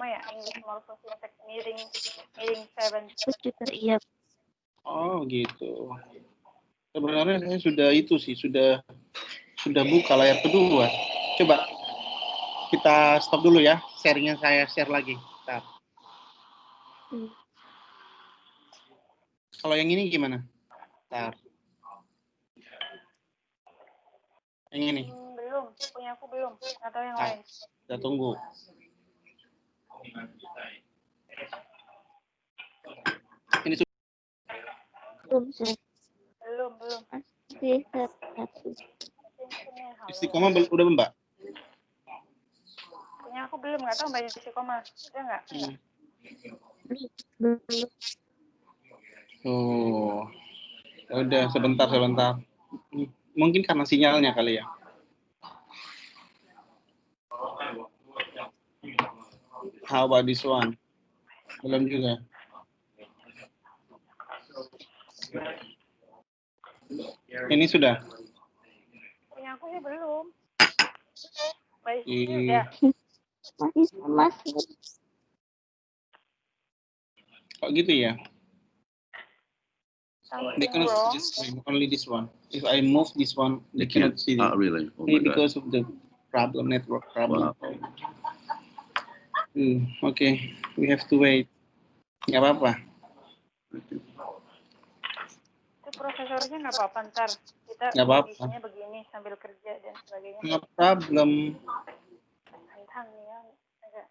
ya, English Morpho syntax miring 7. Iya. Oh gitu. Sebenarnya saya sudah itu sih, sudah buka layar kedua. Coba kita stop dulu ya, sharingnya saya share lagi. Bentar. Kalau yang ini gimana? Bentar. Yang ini? Belum, punya aku belum. Atau yang lain? Kita tunggu. Ini sudah. Belum. Belum. Masih satu. Istiqomah udah Mbak? Punya aku belum, nggak tahu Mbak Istiqomah. Udah nggak? Belum. Oh, udah sebentar. Mungkin karena sinyalnya kali ya. How about this one? Belum juga. Ini sudah. Punya aku sih belum. Baik, udah. Masih. Kok gitu ya? They Something cannot wrong. just only this one. If I move this one, they cannot see it. Really? Oh Maybe my God. because of the network problem. Wow. Okay, we have to wait. Nggak apa-apa. Itu prosesornya nggak apa-apa, ntar kita Nggak apa-apa. kondisinya begini sambil kerja dan sebagainya. Nggak problem. Tantang nih ya. Agak.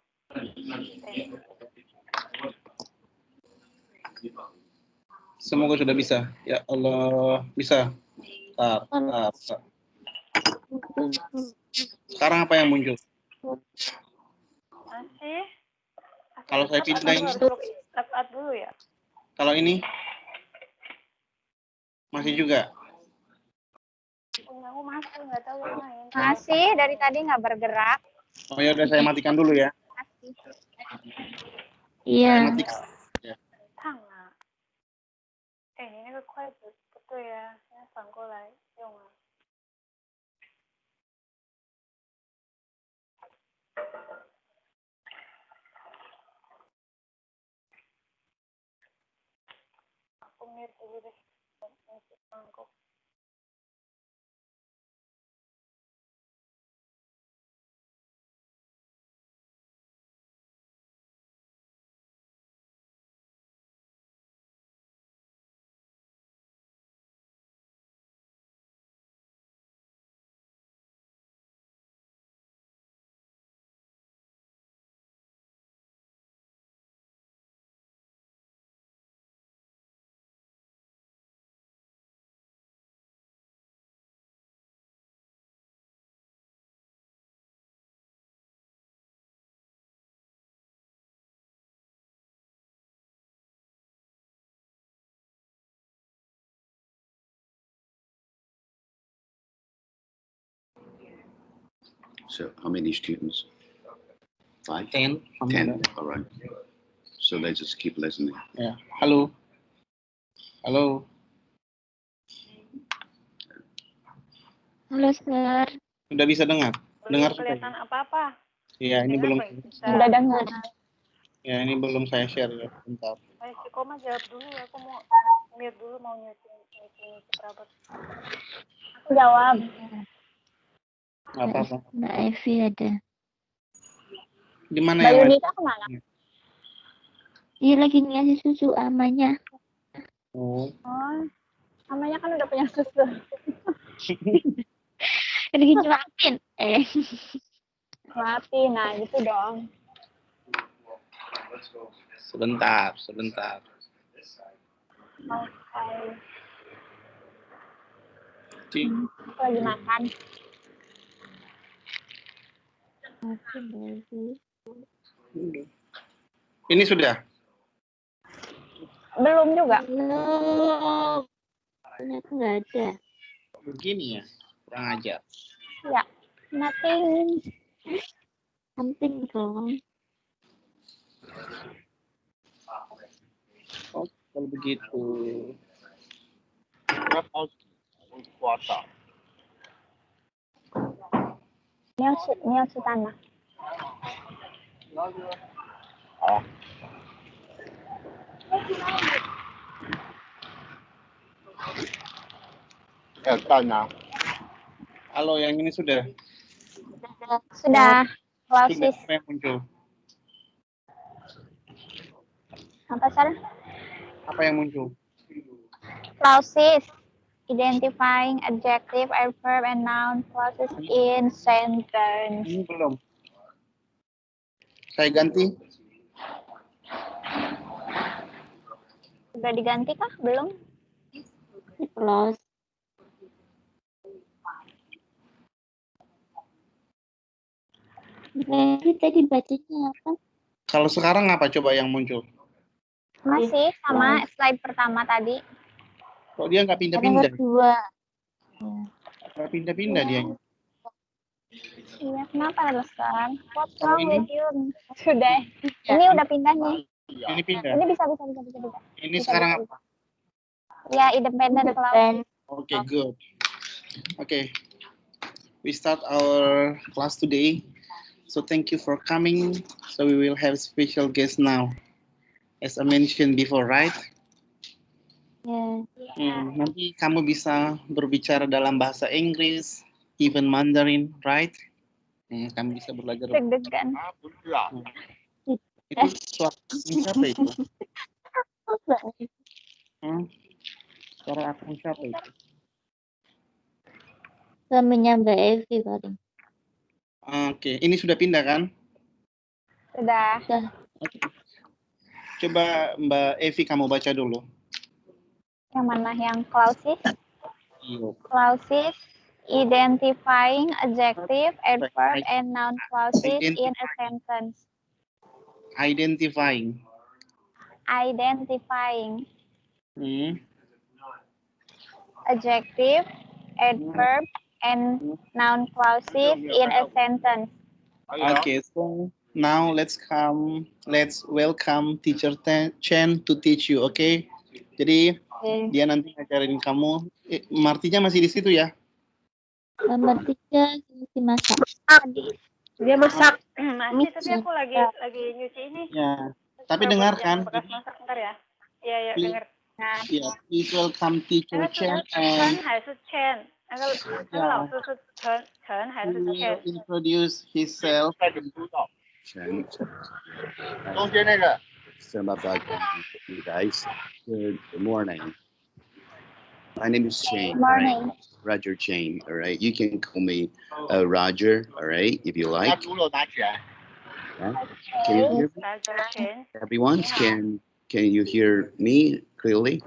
Semoga sudah bisa. Ya Allah, bisa. Tar. Sekarang apa yang muncul? Masih. Kalau saya pindah ini, harus up dulu ya. kalau ini masih juga. Punya aku masih, nggak tahu yang lain. Masih, dari tadi nggak bergerak. Oh ya udah, saya matikan dulu ya. Masih. Iya. Saya matikan. Ya. Tang啊。哎，你那个筷子不对呀，现在反过来用啊。Aku mirip dulu deh. Ngisi mangkok. So how many students? 5? 10. 10. All right. So let's just keep listening. Ya. Halo. Halo. Halo, Sir. Sudah bisa dengar? Dengar Belum kelihatan apa-apa. Iya, ini belum. Udah dengar. Ya, ini belum saya share ya. Bentar. Ayo, si Koma jawab dulu. Aku mau mute dulu, mau nyuting perabot. Aku jawab. Nggak apa-apa. Mbak Evi ada. Di mana Mbak yang lain? Yunita kemana? Dia lagi ngasih susu amanya. Oh. Oh, namanya kan udah punya susu. Lagi nyuapin. Mati, nah gitu dong. Sebentar. Oke. Aku lagi makan. Ini sudah. Belum juga. Belum. Ternyata nggak ada. Begini ya. Kurang ajar. Ya, nothing. Something wrong. Oh, kalau begitu. Drop out kuota. Ini harus tanah. Halo, yang ini sudah. Sudah. Sudah Clauses. apa yang muncul? Apa, Sar? Apa yang muncul? Clauses. Identifying adjective, adverb, and noun clauses in sentence. Ini belum. Saya ganti. Sudah diganti kah? Belum? Plus. Berarti tadi bacanya apa? Kalau sekarang apa coba yang muncul? Masih sama slide pertama tadi. Kok dia nggak Ada pindah-pindah? kedua. Nggak pindah-pindah dia. Iya, kenapa Lestar? What's Kalau wrong ini? with you? Sudah. Ini udah pindah nih. Ini pindah. Ini bisa. Ini sekarang apa? Ya, independent clause. Okay, good. Okay, we start our class today. So thank you for coming. So we will have special guest now, as I mentioned before, right? Ya. Nanti kamu bisa berbicara dalam bahasa Inggris, even Mandarin, right? Kamu bisa belajar. Deg-degan. Itu suara siapa itu? Suara akun siapa itu? Suaminya Mbak Evi paling. Oke, ini sudah pindah kan? Sudah. Coba Mbak Evi kamu baca dulu. Yang mana? Yang clauses? Iya. Clauses identifying adjective, adverb, and noun clauses in a sentence. Identifying. Identifying adjective, adverb, and noun clauses in a sentence. Okay, so now let's welcome teacher Chen to teach you, okay? Jadi dia nanti ngajarin kamu. Martinya masih di situ ya? Martinya masih masak. Dia masak. Masih, tapi aku lagi nyuci ini. Ya. Tapi dengarkan. Bekas masak ntar ya. Iya, dengar. Nah, ya, please welcome teacher Chen and Chen. he will introduce himself. Chen. Selamat pagi, you guys. Good morning. My name is Shane. Good morning. Roger Chain, all right? You can call me Roger, all right, if you like. Yeah. Can you hear me? Everyone, can you hear me clearly?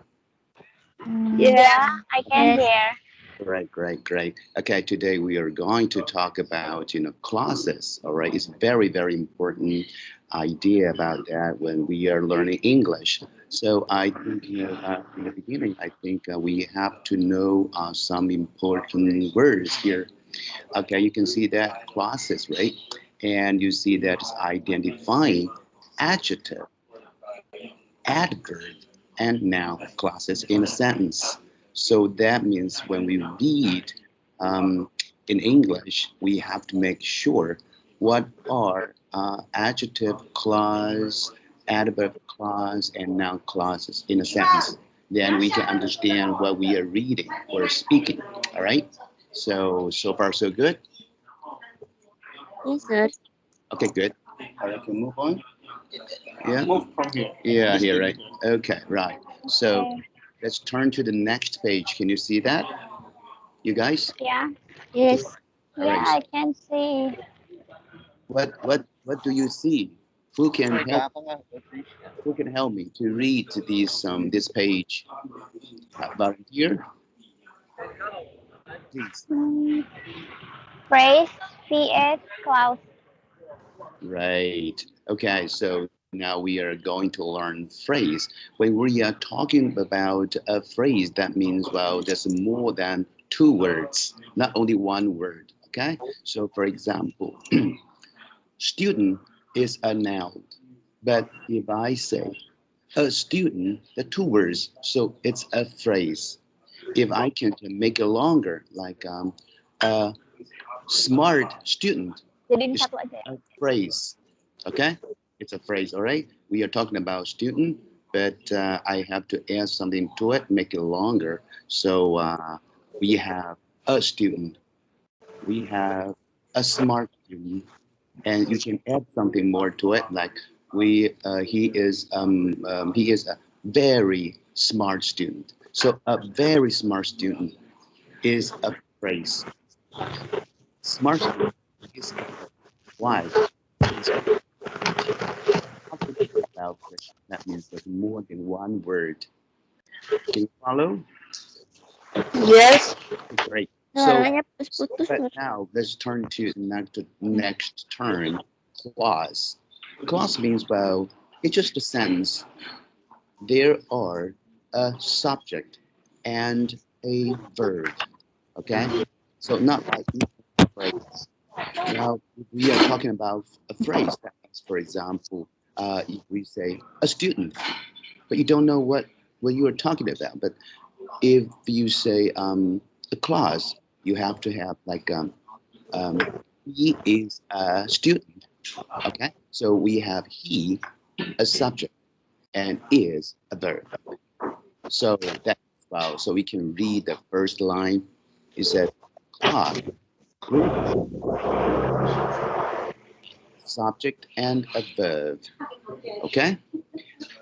Yeah, I can hear. Right, great. Okay, today we are going to talk about, clauses, all right? It's very, very important idea about that when we are learning English. So I think, in the beginning, I think we have to know some important words here. Okay, you can see that clauses, right? And you see that it's identifying adjective, adverb, and noun clauses in a sentence. So that means when we read in English, we have to make sure what are adjective clause, adverb clause, and noun clauses in a sentence. Then we can understand what we are reading or speaking. All right. So far so good. Yes, sir. Okay, good. All right, can move on. Yeah. Move from here. Yeah, here, right. Okay, right. So let's turn to the next page. Can you see that, you guys? Yeah. Yes. Yeah, I can see. What do you see? Who can help me to read this page? Volunteer, please. Phrase, PS, clause. Right. Okay, so now we are going to learn phrase. When we are talking about a phrase, that means, well, there's more than two words, not only one word. Okay, so for example, student is a noun, but if I say a student, the two words, so it's a phrase. If I can make it longer, like a smart student, Jadiin it's satu aja ya. a phrase. Okay, It's a phrase, all right? We are talking about student, but I have to add something to it, make it longer. So we have a student. We have a smart student. And you can add something more to it, like he is a very smart student. So a very smart student is a phrase. Smart student is a phrase. Why? About this. That means there's more than one word. Can you follow? Yes. Great. Suaranya So, putus-putus. but now let's turn to next turn. Clause. Clause means, well, it's just a sentence. There are a subject and a verb. Okay? So not like a phrase. Now, if we are talking about a phrase, that means, for example, if we say a student, but you don't know what you are talking about. But if you say a class, you have to have like he is a student. Okay, so we have he, a subject, and is a verb. So that's wow. So we can read the first line. It says class, subject, and a verb. Okay.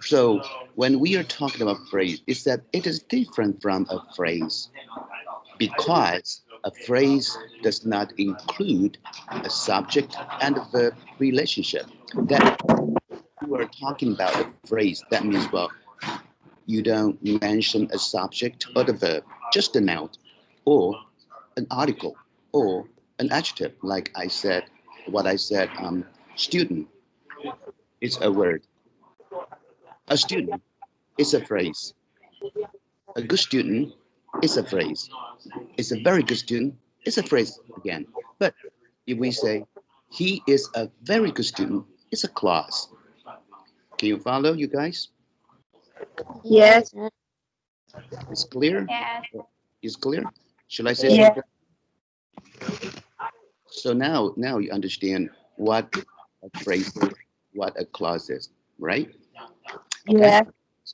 So when we are talking about phrase, is that it is different from a phrase because a phrase does not include a subject and a verb relationship. That you are talking about a phrase, that means, well, you don't mention a subject or the verb, just a noun or an article or an adjective. Like I said, student is a word. A student is a phrase. A good student is a phrase. It's a very good student. It's a phrase again. But if we say he is a very good student, it's a clause. Can you follow, you guys? Yes. It's clear? Yes. It's clear? Should I say Yeah. something? So now you understand what a phrase is, what a clause is, right? Okay. Yeah.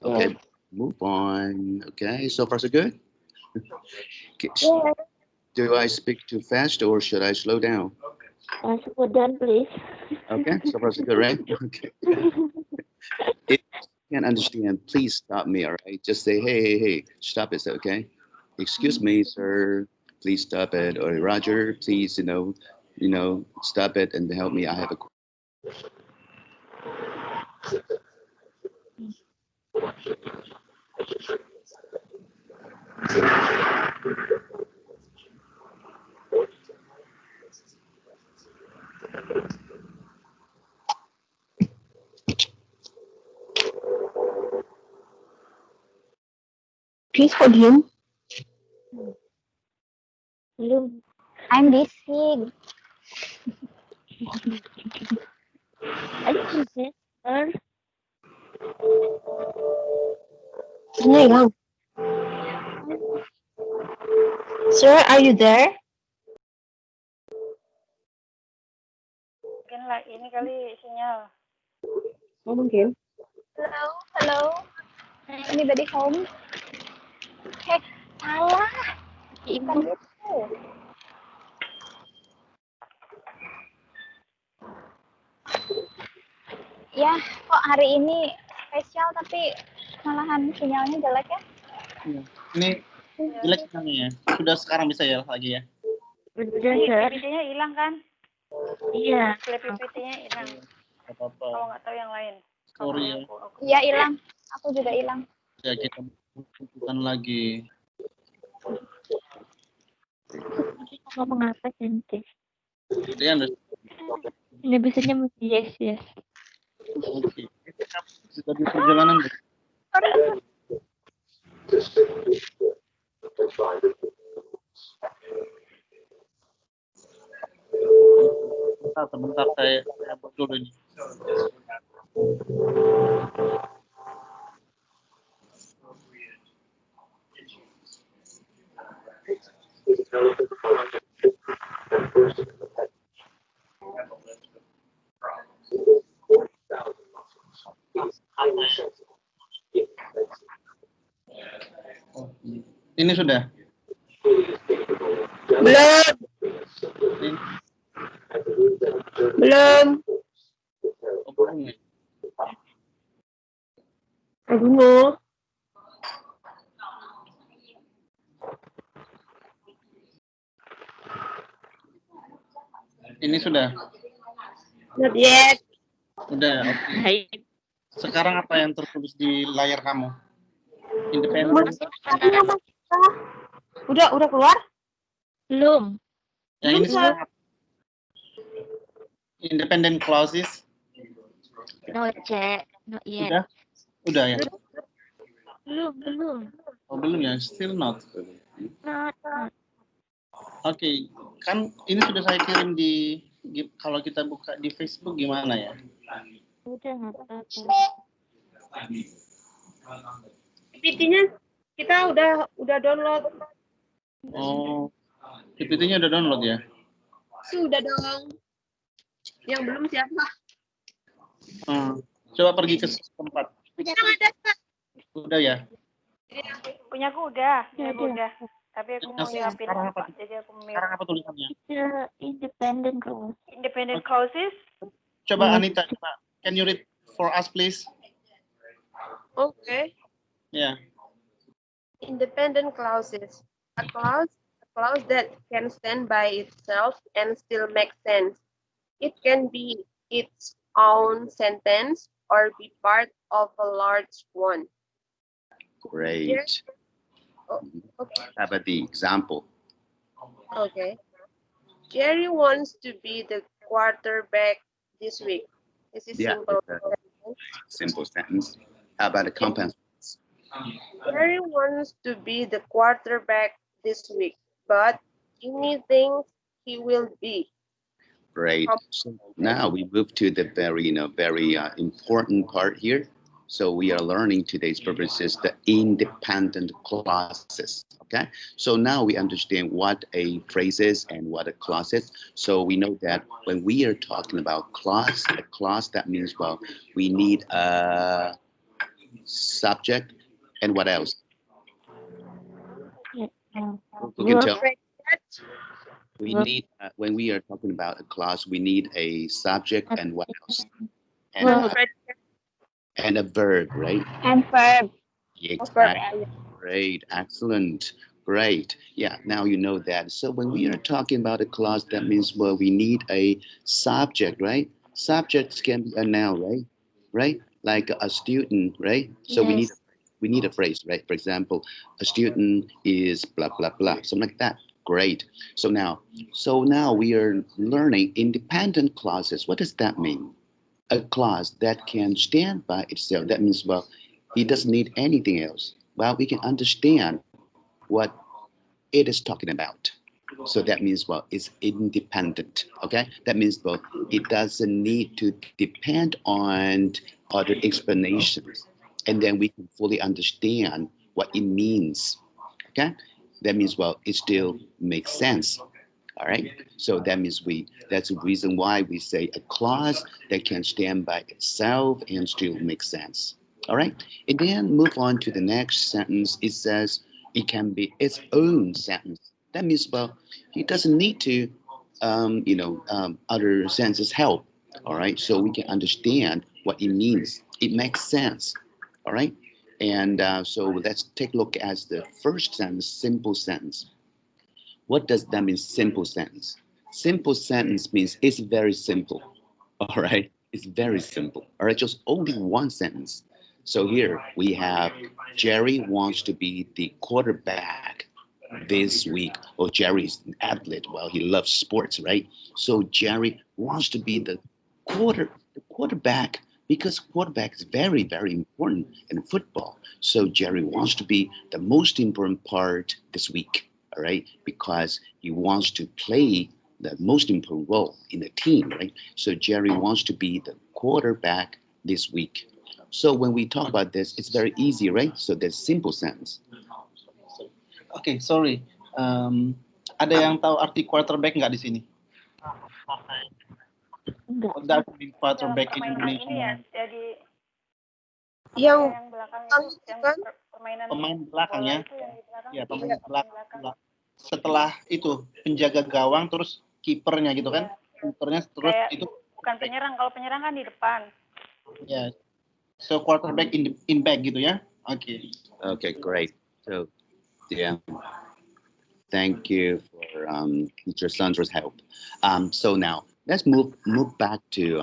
Okay. Move on. Okay. So far so good. Okay. Yeah. Do I speak too fast or should I slow down? Slow down, please. Okay. So far so good, right? Okay. If you can't understand, please stop me. All right. Just say, hey, stop it. Okay. Excuse me, sir. Please stop it. Or Roger, please, stop it and help me. I have a Please podium. Belum. I'm busy. I see that, sir. Hilang. Sir, are you there? Mungkin lah ini kali sinyal. Oh, mungkin. Hello. Anybody home? Salah. Bukan itu. Ya, kok hari ini spesial tapi malahan sinyalnya jelek ya? Ini jelek sinyalnya ya. Sudah sekarang bisa ya lagi ya. Udah, sir. PPT-nya hilang kan? Iya. Display PPT-nya hilang. Gak apa-apa. Kalau nggak tahu yang lain. Sorry ya. Iya, hilang. Aku juga hilang. Ya kita bukan lagi. Ngomong apa, cantik? Dia Anda Ini biasanya mesti yes. oke. Sudah di perjalanan. Sebentar saya buat dulu ini. Ini sudah. Belum. Ini. Belum. Oh, belum ya? Belum. Ini sudah. Not yet. Udah. Oke. Hai. Sekarang apa yang tertulis di layar kamu? Independen. Udah keluar? Belum. Yang ini sekarang apa? Independent clauses. No check. Not yet. Udah? Udah ya? Belum. Oh, belum ya? Still not. Not. Oke, kan ini sudah saya kirim di kalau kita buka di Facebook gimana ya? Udah nggak apa-apa. PPT-nya kita udah download. Oh, PPT-nya udah download ya? Sudah dong. Yang belum siapa? Coba pergi ke tempat. Udah ya? Punyaku udah. Tapi aku mau nyiapin Sekarang apa? jadi aku mau Sekarang apa tulisannya? Independent clause. independent clauses. Coba Anita, coba. Can you read for us, please? Okay. Ya. Independent clauses. A clause that can stand by itself and still make sense. It can be its own sentence or be part of a large one. Great. Okay. How about the example? Okay. Jerry wants to be the quarterback this week. This is Yeah, simple. Simple sentence. How about the compound? Jerry wants to be the quarterback this week, but Jimmy thinks he will be. Great. So now we move to the very important part here. So we are learning today's purposes the independent clauses. Okay. So now we understand what a phrase is and what a clause is. So we know that when we are talking about clause, a clause that means we need a subject and what else? We can tell. We need when we are talking about a clause, we need a subject and what else? And a verb, right? And verb. Exactly. Great, excellent, great. Yeah, now you know that. So when we are talking about a clause, that means we need a subject, right? Subjects can be a noun, right? Right? Like a student, right? So Yes. we need a phrase, right? For example, a student is blah blah blah, something like that. Great. So now we are learning independent clauses. What does that mean? A clause that can stand by itself. That means, it doesn't need anything else. Well, we can understand what it is talking about. So that means, it's independent. Okay? That means, it doesn't need to depend on other explanations. And then we can fully understand what it means. Okay? That means, it still makes sense. All right. So that means that's the reason why we say a clause that can stand by itself and still make sense. All right. And then move on to the next sentence. It says it can be its own sentence. That means, it doesn't need to, other senses help. All right. So we can understand what it means. It makes sense. All right. And so let's take a look at the first sentence, simple sentence. What does that mean, simple sentence? Simple sentence means it's very simple. All right, it's very simple. All right, just only one sentence. So here we have Jerry wants to be the quarterback this week. Or Jerry's an athlete. Well, he loves sports, right? So Jerry wants to be the quarterback because quarterback is very, very important in football. So Jerry wants to be the most important part this week. All right, because he wants to play the most important role in the team, right? So Jerry wants to be the quarterback this week. So when we talk about this, it's very easy, right? So there's simple sentence. Okay, sorry. Ada yang tahu arti quarterback nggak di sini? Enggak. What does mean quarterback in Permainan ini ya, Indonesia? jadi Yang yang belakang belakang itu, yang kan? permainan Pemain belakang bola ya. itu yang di belakang. Ya, pemain Iya, belakang. Setelah itu penjaga gawang terus kipernya gitu kan. Kipernya terus Kayak itu bukan penyerang, kalau penyerang kan di depan. ya. So quarterback in back gitu ya. Oke. Okay, great. So, yeah, thank you for Teacher Sandra's help. So now let's move back to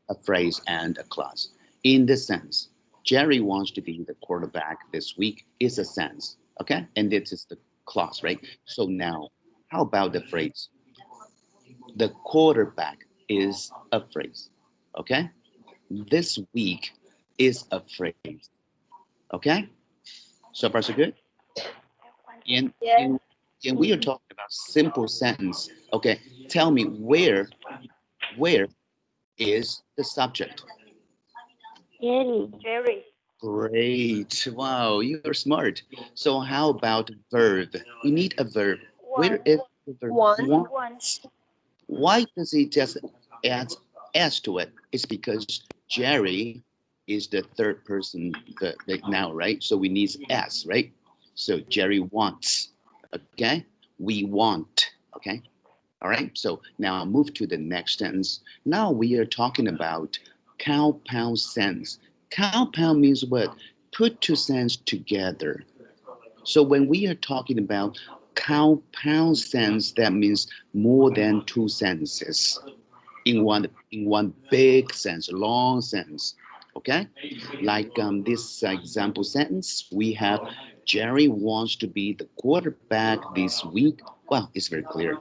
a phrase and a clause. In this sense, Jerry wants to be the quarterback this week is a sense, okay? And this is the clause, right? So now, how about the phrase? The quarterback is a phrase, okay? This week is a phrase, okay? So far, so good? And we are talking about simple sentence. Okay, tell me where is the subject? Jerry. Great. Wow, you're smart. So how about verb? We need a verb. Where is the verb? Once. Why does it just add s to it? It's because Jerry is the third person now, right? So we need s, right? So Jerry wants. Okay, we want. Okay, all right. So now move to the next sentence. Now we are talking about compound sense. Compound means what? Put two sentences together. So when we are talking about compound sense, that means more than two sentences in one big sense, long sense. Okay, like this example sentence, we have Jerry wants to be the quarterback this week. Well, it's very clear.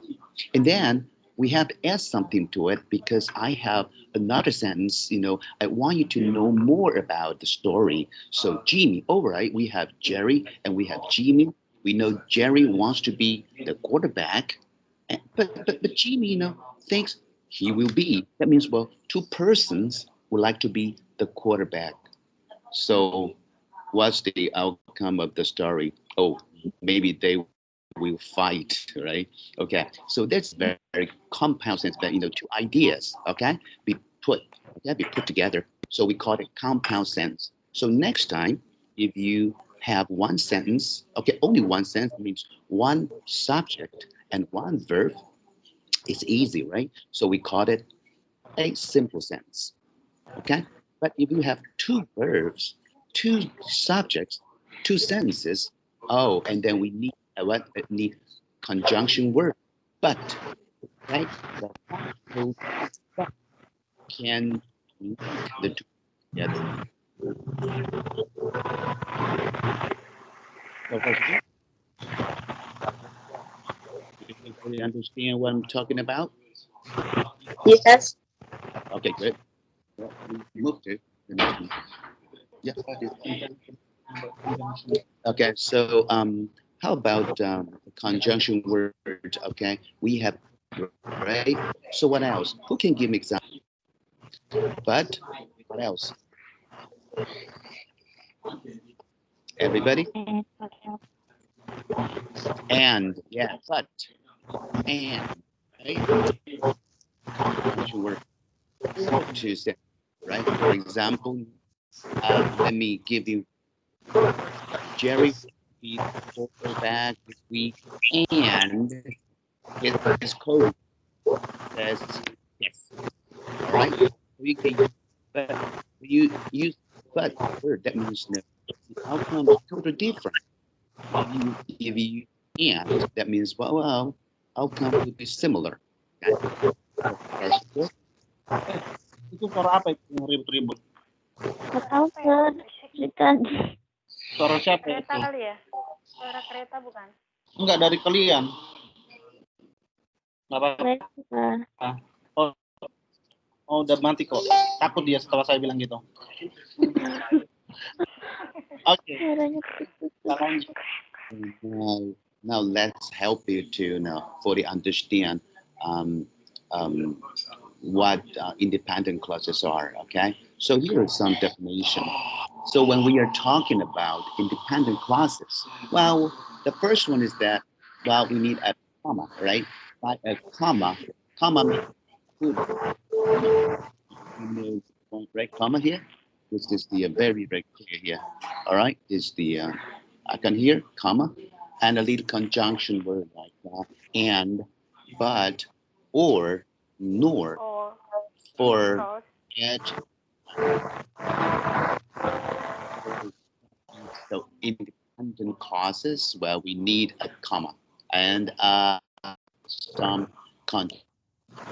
And then we have to add something to it because I have another sentence, I want you to know more about the story. So Jimmy, all right, we have Jerry and we have Jimmy. We know Jerry wants to be the quarterback, but Jimmy, thinks he will be. That means, well, two persons would like to be the quarterback. So what's the outcome of the story? Oh, maybe they will fight, right? Okay, so that's very compound sense, but two ideas, okay, be put together. So we call it compound sense. So next time, if you have one sentence, okay, only one sentence means one subject and one verb, it's easy, right? So we call it a simple sentence, okay? But if you have two verbs, two subjects, two sentences, oh, and then we need what? Need conjunction word, but, right? The but can link the two together. So first, you fully understand what I'm talking about? Yes. Okay, good. Well, we move to the next one. Yeah. Okay, so how about conjunction word? Okay, we have right. So what else? Who can give me example? But what else? Everybody? And yeah, but and right. Conjunction word. To say, right? For example, let me give you Jerry be quarterback this week, and his coach says yes. All right. You can but you use but word that means no. The outcome is totally different. If you and that means well outcome will be similar. Okay. Itu suara apa itu yang ribut-ribut? Tahu sir, tadi. Suara siapa Kereta itu? kali ya? Suara kereta bukan? Enggak dari kalian. Nggak apa-apa. Oh, udah mati kok. Takut dia setelah saya bilang gitu. Oke. Now let's help you to fully understand what independent clauses are, okay? So here are some definition. So when we are talking about independent clauses, well, the first one is that, well, we need a comma, right? By a comma means, right, comma here? This is the very, very clear here. All right, this is the icon here, comma, and a little conjunction word like and, but, or, nor, Or for, because. yet. So independent clauses, well, we need a comma and some conjunction.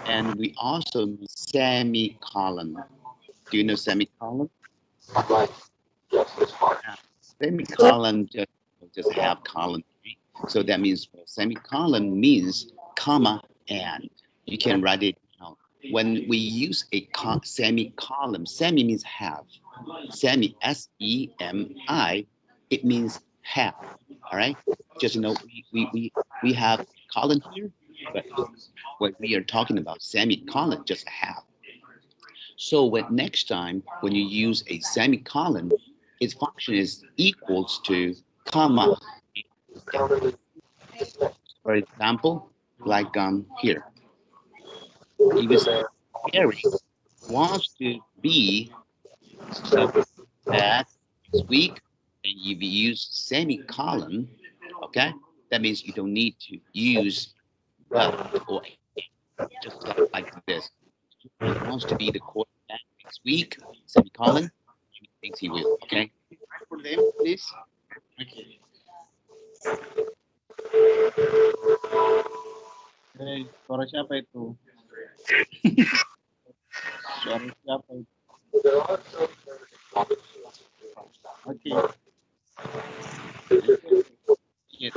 And we also need semicolon. Do you know semicolon? Semicolon just have colon. So that means semicolon means comma and. You can write it down. When we use a semicolon, semi means half. Semi, S-E-M-I, it means half. All right. Just we have colon here, but what we are talking about semicolon, just half. So when next time when you use a semicolon, its function is equals to comma. For example, like here, if you say Gary wants to be that next week, and if you use semicolon, okay, that means you don't need to use but or just like this. He wants to be the quarterback next week, semicolon. He thinks he will. Okay. For them, please. Okay. Suara siapa itu? Suara siapa itu? Oke. Yes.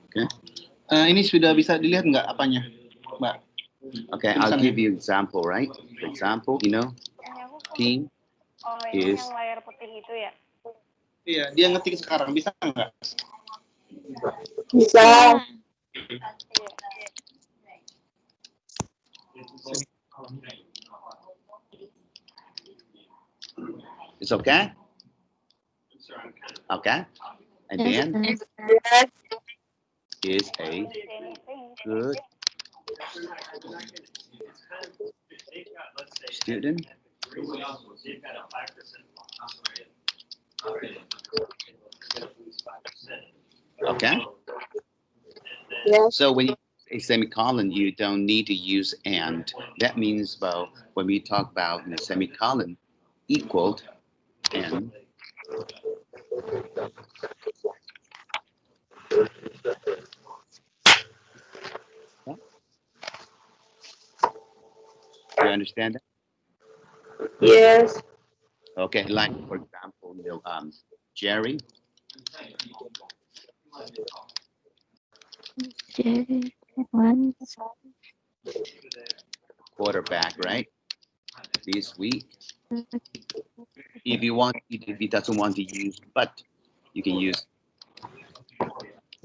Okay. Ini sudah bisa dilihat nggak apanya, Mbak? Okay, I'll give you example, right? For example, you know, team Ini is yang layar putih itu ya? Iya, dia ngetik sekarang, bisa nggak? Bisa. it's okay. Okay, and then is a good student. Okay. Yes. So when you a semicolon, you don't need to use and. That means, well, when we talk about the semicolon, equaled and. Do you understand that? Yes. Okay, like for example, you know, Jerry quarterback, right? This week. If you want, if he doesn't want to use but, you can use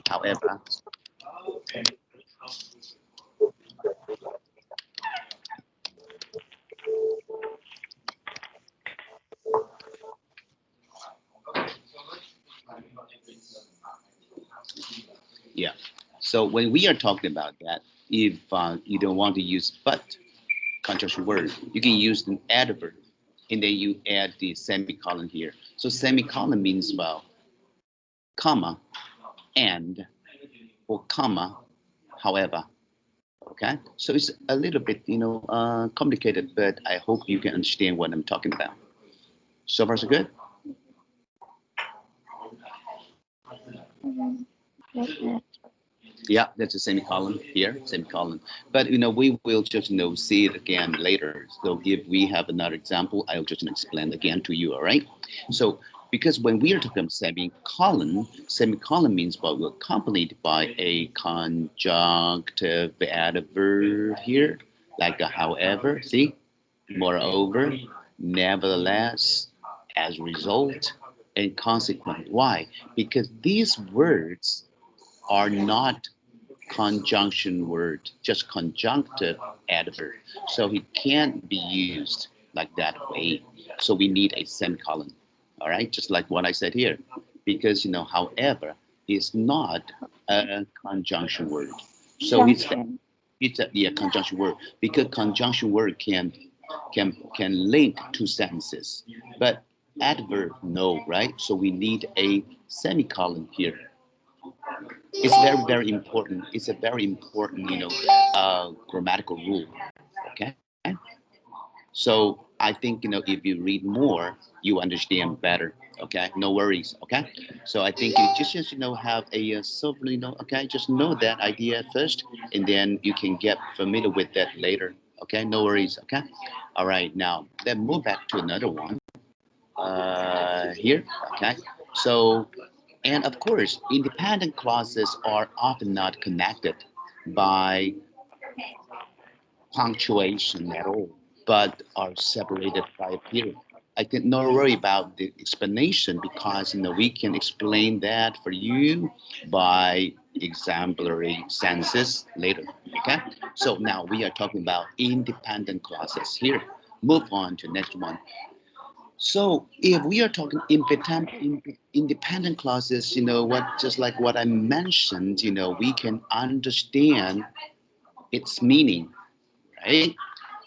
however. Yeah. So when we are talking about that, if you don't want to use but conjunction word, you can use an adverb, and then you add the semicolon here. So semicolon means, well, comma, and, or comma, however. Okay, so it's a little bit, you know, complicated, but I hope you can understand what I'm talking about. So far, so good. Yeah, that's a semicolon here, semicolon. But you know, we will just see it again later. So if we have another example, I'll just explain again to you. All right. So because when we are talking about semicolon means what will accompanied by a conjunctive adverb here, like a however. See, moreover, nevertheless, as a result, and consequent. Why? Because these words are not conjunction word, just conjunctive adverb. So it can't be used like that way. So we need a semicolon. All right, just like what I said here, because however is not a conjunction word. So it's a conjunction word, because conjunction word can link two sentences, but adverb no, right? So we need a semicolon here. It's very important. It's a very important grammatical rule. Okay. So I think if you read more, you understand better. Okay, no worries. Okay, so I think you just have a okay, just know that idea first, and then you can get familiar with that later. Okay, no worries. Okay, all right. Now let's move back to another one. Here. Okay, so and of course, independent clauses are often not connected by punctuation at all, but are separated by a period. I think not worry about the explanation, because we can explain that for you by exemplary sentences later. Okay, so now we are talking about independent clauses here. Move on to next one. So if we are talking independent clauses, just like what I mentioned, we can understand its meaning, right?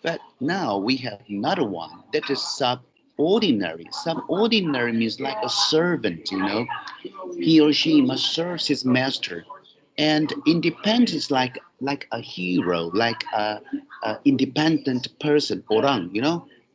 But now we have another one that is subordinary. Subordinary means like a servant, He or she must serve his master. And independent is like a hero, like a independent person, orang,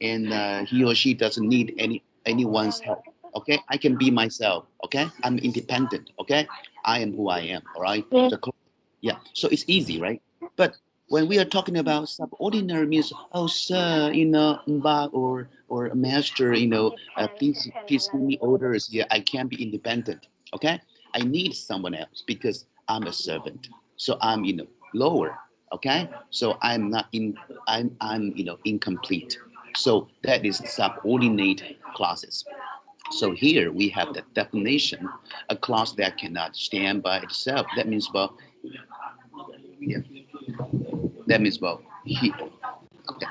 and he or she doesn't need anyone's help. Okay, I can be myself. Okay, I'm independent. Okay, I am who I am. All right. Yes. So, yeah. So it's easy, right? But when we are talking about subordinary means, oh sir, mba or master, please give me orders. Yeah, I can't be independent. Okay, I need someone else because I'm a servant. So I'm lower. Okay, so I'm incomplete. So that is subordinate clauses. So here we have the definition: a clause that cannot stand by itself. That means, well, yeah. That means, well, he. Okay,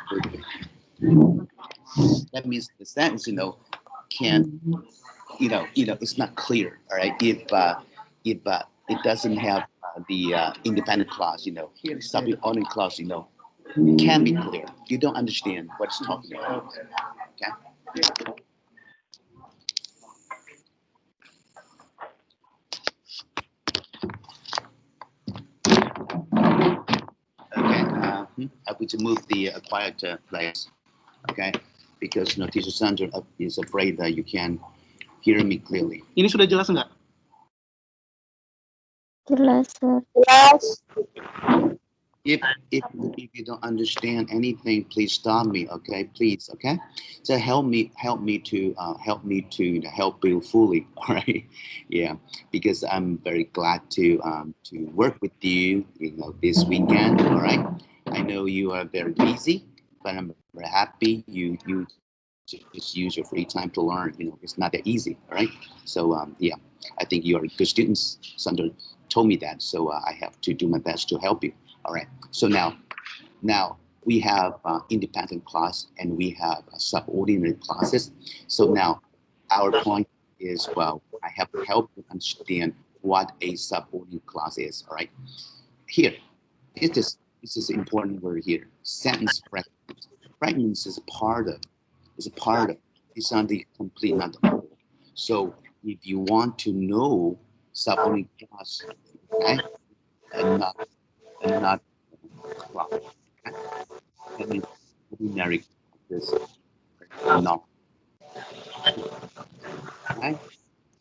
that means the sentence, can, it's not clear. All right, if it doesn't have the independent clause, subordinate clause, it can be clear. You don't understand what it's talking about. Okay. Okay. I'm going to move the quiet place. Okay, because teacher Sandra is afraid that you can hear me clearly. Ini sudah jelas nggak? Jelas, sir. Yes. If you don't understand anything, please stop me. Okay, please. Okay, so help me to help you fully. All right, yeah, because I'm very glad to work with you. This weekend. All right, I know you are very busy, but I'm very happy you just use your free time to learn. It's not that easy. All right, so yeah, I think you are good students. Sandra told me that, so I have to do my best to help you. All right. So now we have independent clause and we have subordinate clauses. So now our point is, well, I have to help you understand what a subordinate clause is. All right. Here, this is important word here. Sentence fragments. Fragments is a part of. It's not the complete, not the whole. So if you want to know subordinate clause, okay, and not clause. Okay? That means ordinary clauses are not, okay?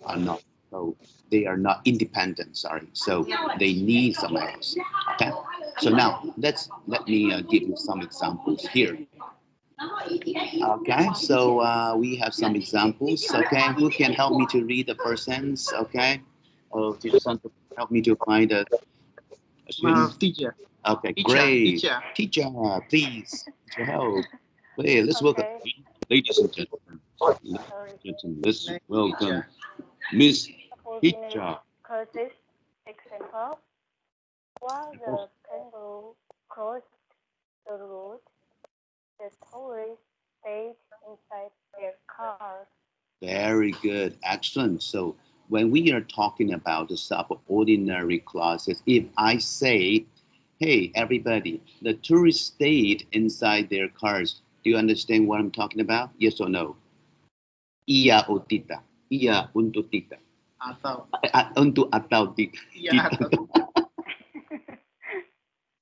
Are not. So they are not independent, sorry. So they need someone else. Okay. So now let me give you some examples here. Okay, so we have some examples. Okay, who can help me to read the first sentence? Okay, oh, teacher Santo, help me to find a student. Teacher. Okay, Teacher, great. teacher. Teacher, please, teacher, help. Hey, let's welcome, ladies and gentlemen. Ladies and gentlemen, let's welcome Miss Teacher. Clauses. Example. While the kangaroo crossed the road, the tourists stayed inside their cars. Very good. Excellent. So when we are talking about the subordinary clauses, if I say, hey, everybody, the tourists stayed inside their cars, do you understand what I'm talking about? Yes or no? Iya o tidak? Iya untuk tidak. Untuk atau tidak.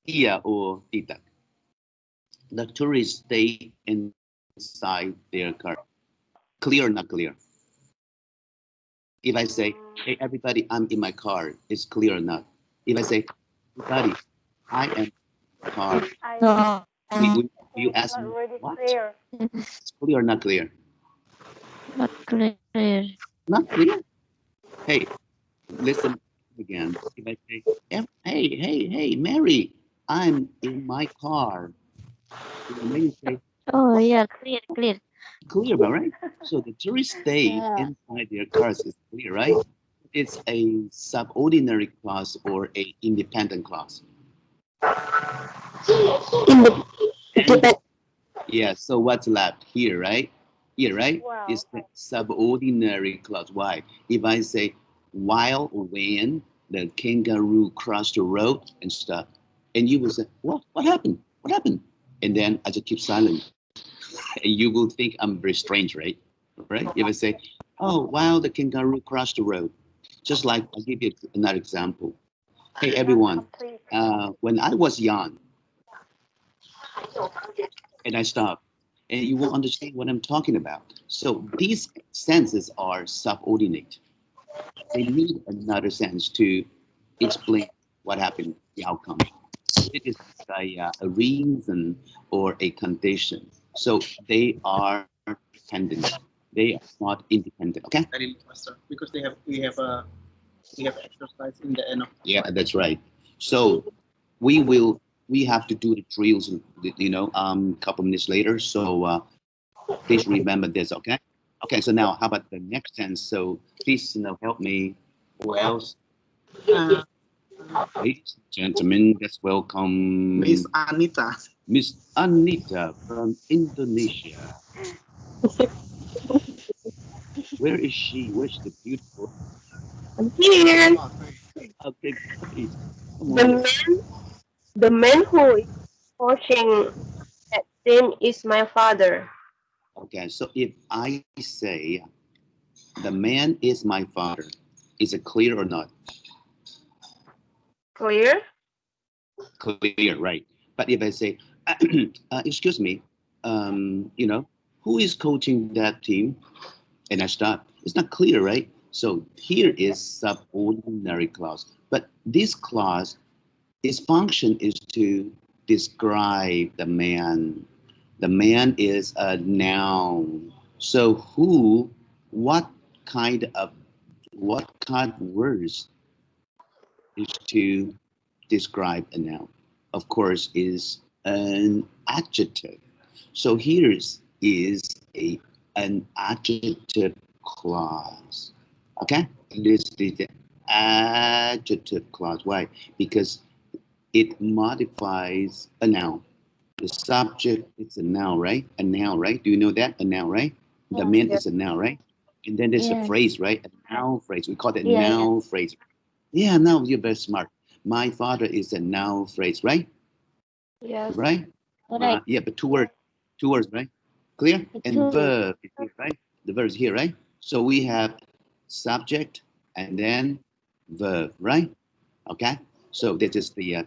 Iya or tidak. The tourists stay inside their car. Clear or not clear? If I say, hey, everybody, I'm in my car, it's clear or not? If I say, everybody, I am in my car, you ask me, what? Clear. It's clear or not clear? Not clear. Not clear? Hey, listen again. If I say, hey, Mary, I'm in my car. And then you say, Oh yeah, clear. clear, right? So the tourists stay inside their cars is clear, right? It's a subordinary clause or a independent clause. Yeah, so what's left here, right? Here, right? Wow. It's the subordinary clause. Why? If I say, while or when the kangaroo crossed the road and stuff, and you will say, what? What happened? What happened? And then I just keep silent. And you will think I'm very strange, right? Right? If I say, oh, while the kangaroo crossed the road, just like I'll give you another example. Hey, everyone, when I was young, and I stop, and you will understand what I'm talking about. So these senses are subordinate. They need another sense to explain what happened, the outcome. It is a reason or a condition. So they are dependent. They are not independent. Okay. Because we have exercise in the end of. Yeah, that's right. So we have to do the drills, couple minutes later. So please remember this, okay? Okay, so now how about the next sense? So please, help me. Who else? Ladies and gentlemen, let's welcome Miss Anita. Miss Anita from Indonesia. Where is she? Where's the beautiful? I'm here. Okay, great. Come The on. man who is coaching that team is my father. Okay, so if I say the man is my father, is it clear or not? Clear? Clear, right? But if I say, excuse me, who is coaching that team? And I stop. It's not clear, right? So here is subordinary clause. But this clause, its function is to describe the man. The man is a noun. So what kind of words is to describe a noun? Of course, is an adjective. So here's is an adjective clause. Okay, this is the adjective clause. Why? Because it modifies a noun. The subject is a noun, right? A noun, right? Do you know that? A noun, right? The man is a noun, right? And then there's a phrase, right? A noun phrase. We call it noun phrase. Yeah, now you're very smart. My father is a noun phrase, right? Yes. Right? Right. Yeah, but two words, right? Clear? And verb is here, right? The verb is here, right? So we have subject and then verb, right? Okay? So this is the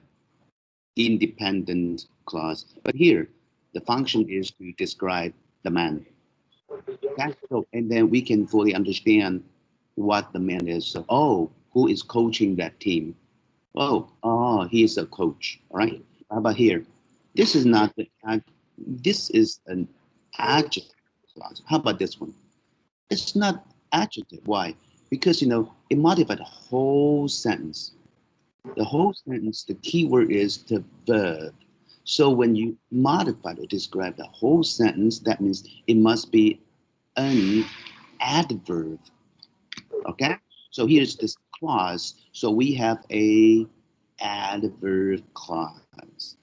independent clause. But here, the function is to describe the man. Okay? So, and then we can fully understand what the man is. So, oh, who is coaching that team? Oh, he is a coach. All right. How about here? This is not this is an adjective clause. How about this one? It's not adjective. Why? Because it modifies the whole sentence. The whole sentence, the key word is the verb. So when you modify or describe the whole sentence, that means it must be an adverb. Okay? So here's this clause. So we have a adverb clause.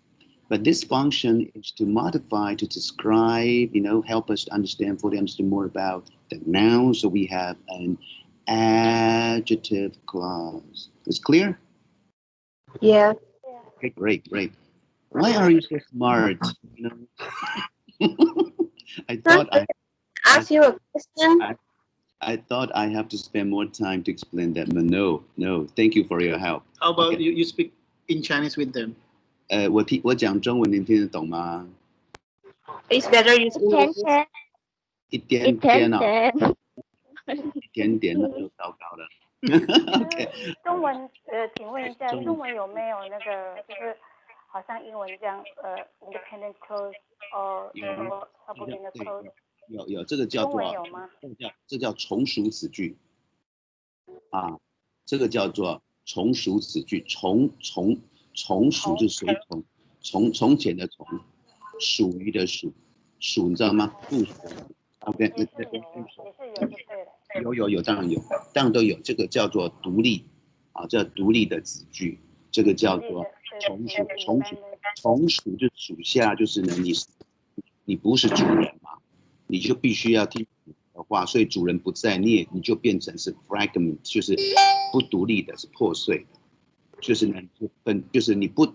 But this function is to modify, to describe, help us to fully understand more about the noun. So we have an adjective clause. It's clear? Yeah. Okay, great. Why are you so smart? I thought Ask you a question. I thought I have to spend more time to explain that, but no. Thank you for your help. How about you speak in Chinese with them? 我讲中文，你听得懂吗？ It's better use English. 一点点啊，一点点那就糟糕了。OK， 中文请问一下，中文有没有那个就是好像英文这样independent clause or subordinate clause？有这个叫做中文有吗？这叫从属子句啊，这个叫做从属子句，从属就是随从前的从，属于的属你知道吗？部属。OK， 也是有就对了。有，当然都有。这个叫做独立啊，叫独立的子句，这个叫做从属就属下，就是呢，你不是主人嘛，你就必须要听主人的话，所以主人不在，你就变成是 fragment， 就是不独立的，是破碎的，就是呢，就是你不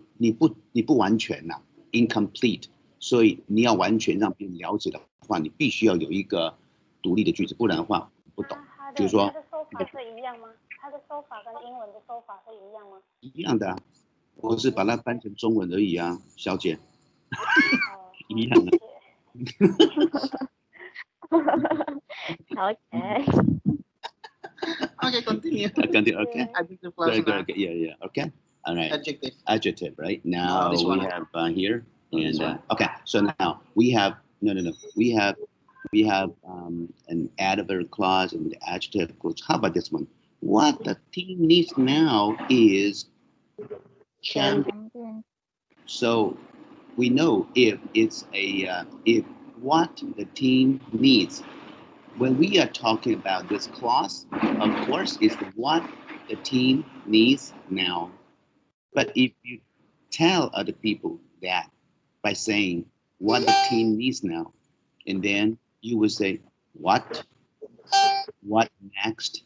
完全呐 ，incomplete， 所以你要完全让别人了解的话，你必须要有一个独立的句子，不然的话不懂。比如说，它的收法是一样吗？它的收法跟英文的收法是一样吗？一样的啊，我是把它翻成中文而已啊，小姐。一样的。Okay. Okay, continue. Okay. Adjective clause. Good. Yeah. Okay. All right. Adjective. Right now this we one. have here and okay. So now we have no. We have an adverb clause and the adjective clause. How about this one? What the team needs now is champion. So we know if it's if what the team needs. When we are talking about this clause, of course, it's what the team needs now. But if you tell other people that by saying what the team needs now, and then you will say what next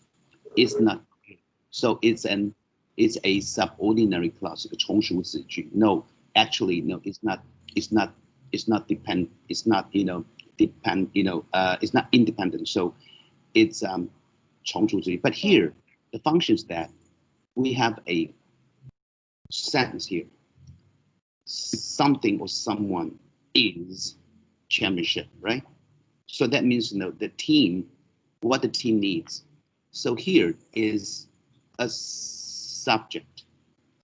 is not okay. So it's a subordinary clause, 从属子句. No, actually, no, it's not depend. It's not it's not independent. So it's 从属子句. But here, the function is that we have a sentence here. Something or someone is championship, right? So that means the team, what the team needs. So here is a subject.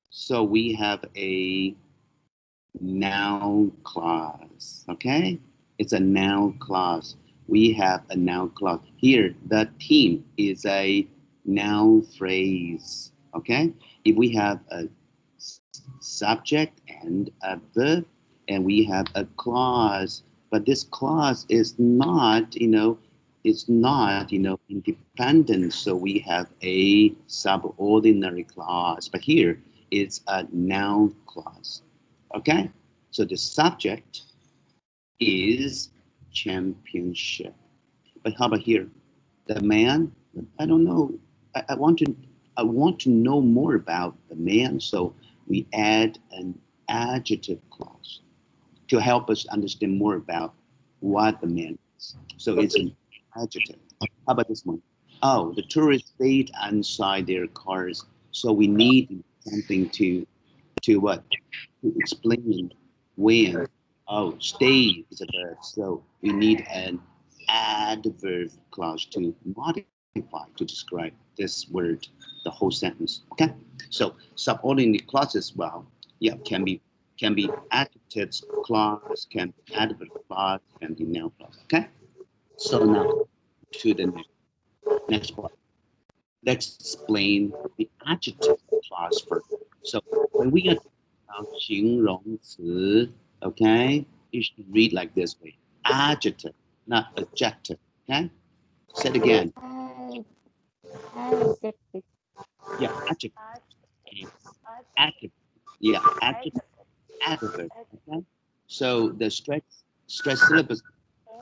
So we have a noun clause, okay? It's a noun clause. We have a noun clause. Here, the team is a noun phrase, okay? If we have a subject and a verb, and we have a clause, but this clause is not, independent. So we have a subordinary clause, but here it's a noun clause, okay? So the subject is championship. But how about here? The man, I don't know. I want to know more about the man, so we add an adjective clause to help us understand more about what the man is. So it's an adjective. How about this one? Oh, the tourists stayed inside their cars, so we need something to what? To explain when. Oh, stay is a verb, so we need an adverb clause to modify, to describe this word, the whole sentence. Okay, so subordinate clauses, well, yeah, can be adjectives clause, can be adverb clause, can be noun clause. Okay, so now to the next part. Let's explain the adjective clause first. So when we are talking about 形容词, okay, you should read like this way: adjective, not adjective. Okay, say it again. Adjective. Yeah, adjective. Adjective. Yeah, adjective. adverb. Okay? So the stress syllables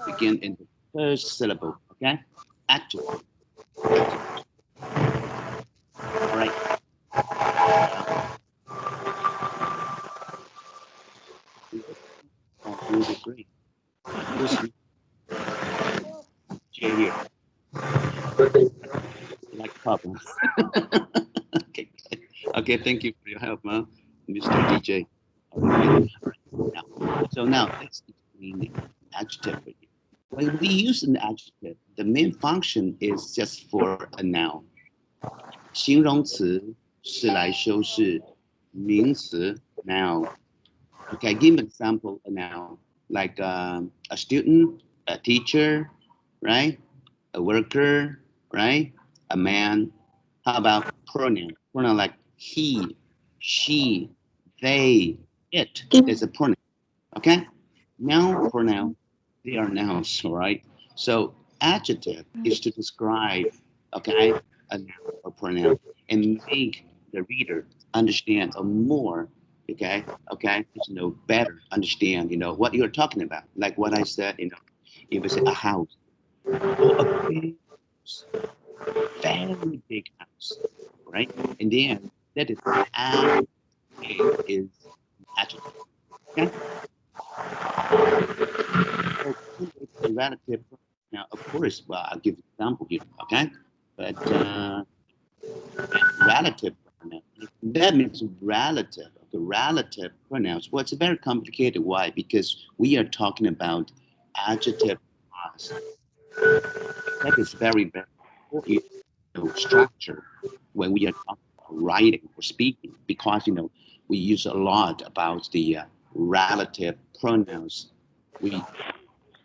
begin in the first syllable. Okay? Adjective. All right. Who would agree? Who's Jay here? Like problems. Okay. Okay, thank you for your help, Mr. DJ. All right. Now let's explain the adjective. When we use an adjective, the main function is just for a noun. 形容词是来修饰名词 noun. Okay, give an example a noun like a student, a teacher, right? A worker, right? A man. How about pronoun? Pronoun like he, she, they, it is a pronoun. Okay? Noun, pronoun, they are nouns, all right? So adjective is to describe, okay, a noun or pronoun and make the reader understand or more, okay, better understand, what you're talking about. Like what I said, if it's a house, or a big house, very big house, right? And then that is adjective, okay? A relative. Now, of course, well, I'll give an example here, okay? But relative pronoun, that means relative. Okay, relative pronouns. Well, it's very complicated. Why? Because we are talking about adjective clause. That is very, very important structure when we are talking about writing or speaking, because we use a lot about the relative pronouns.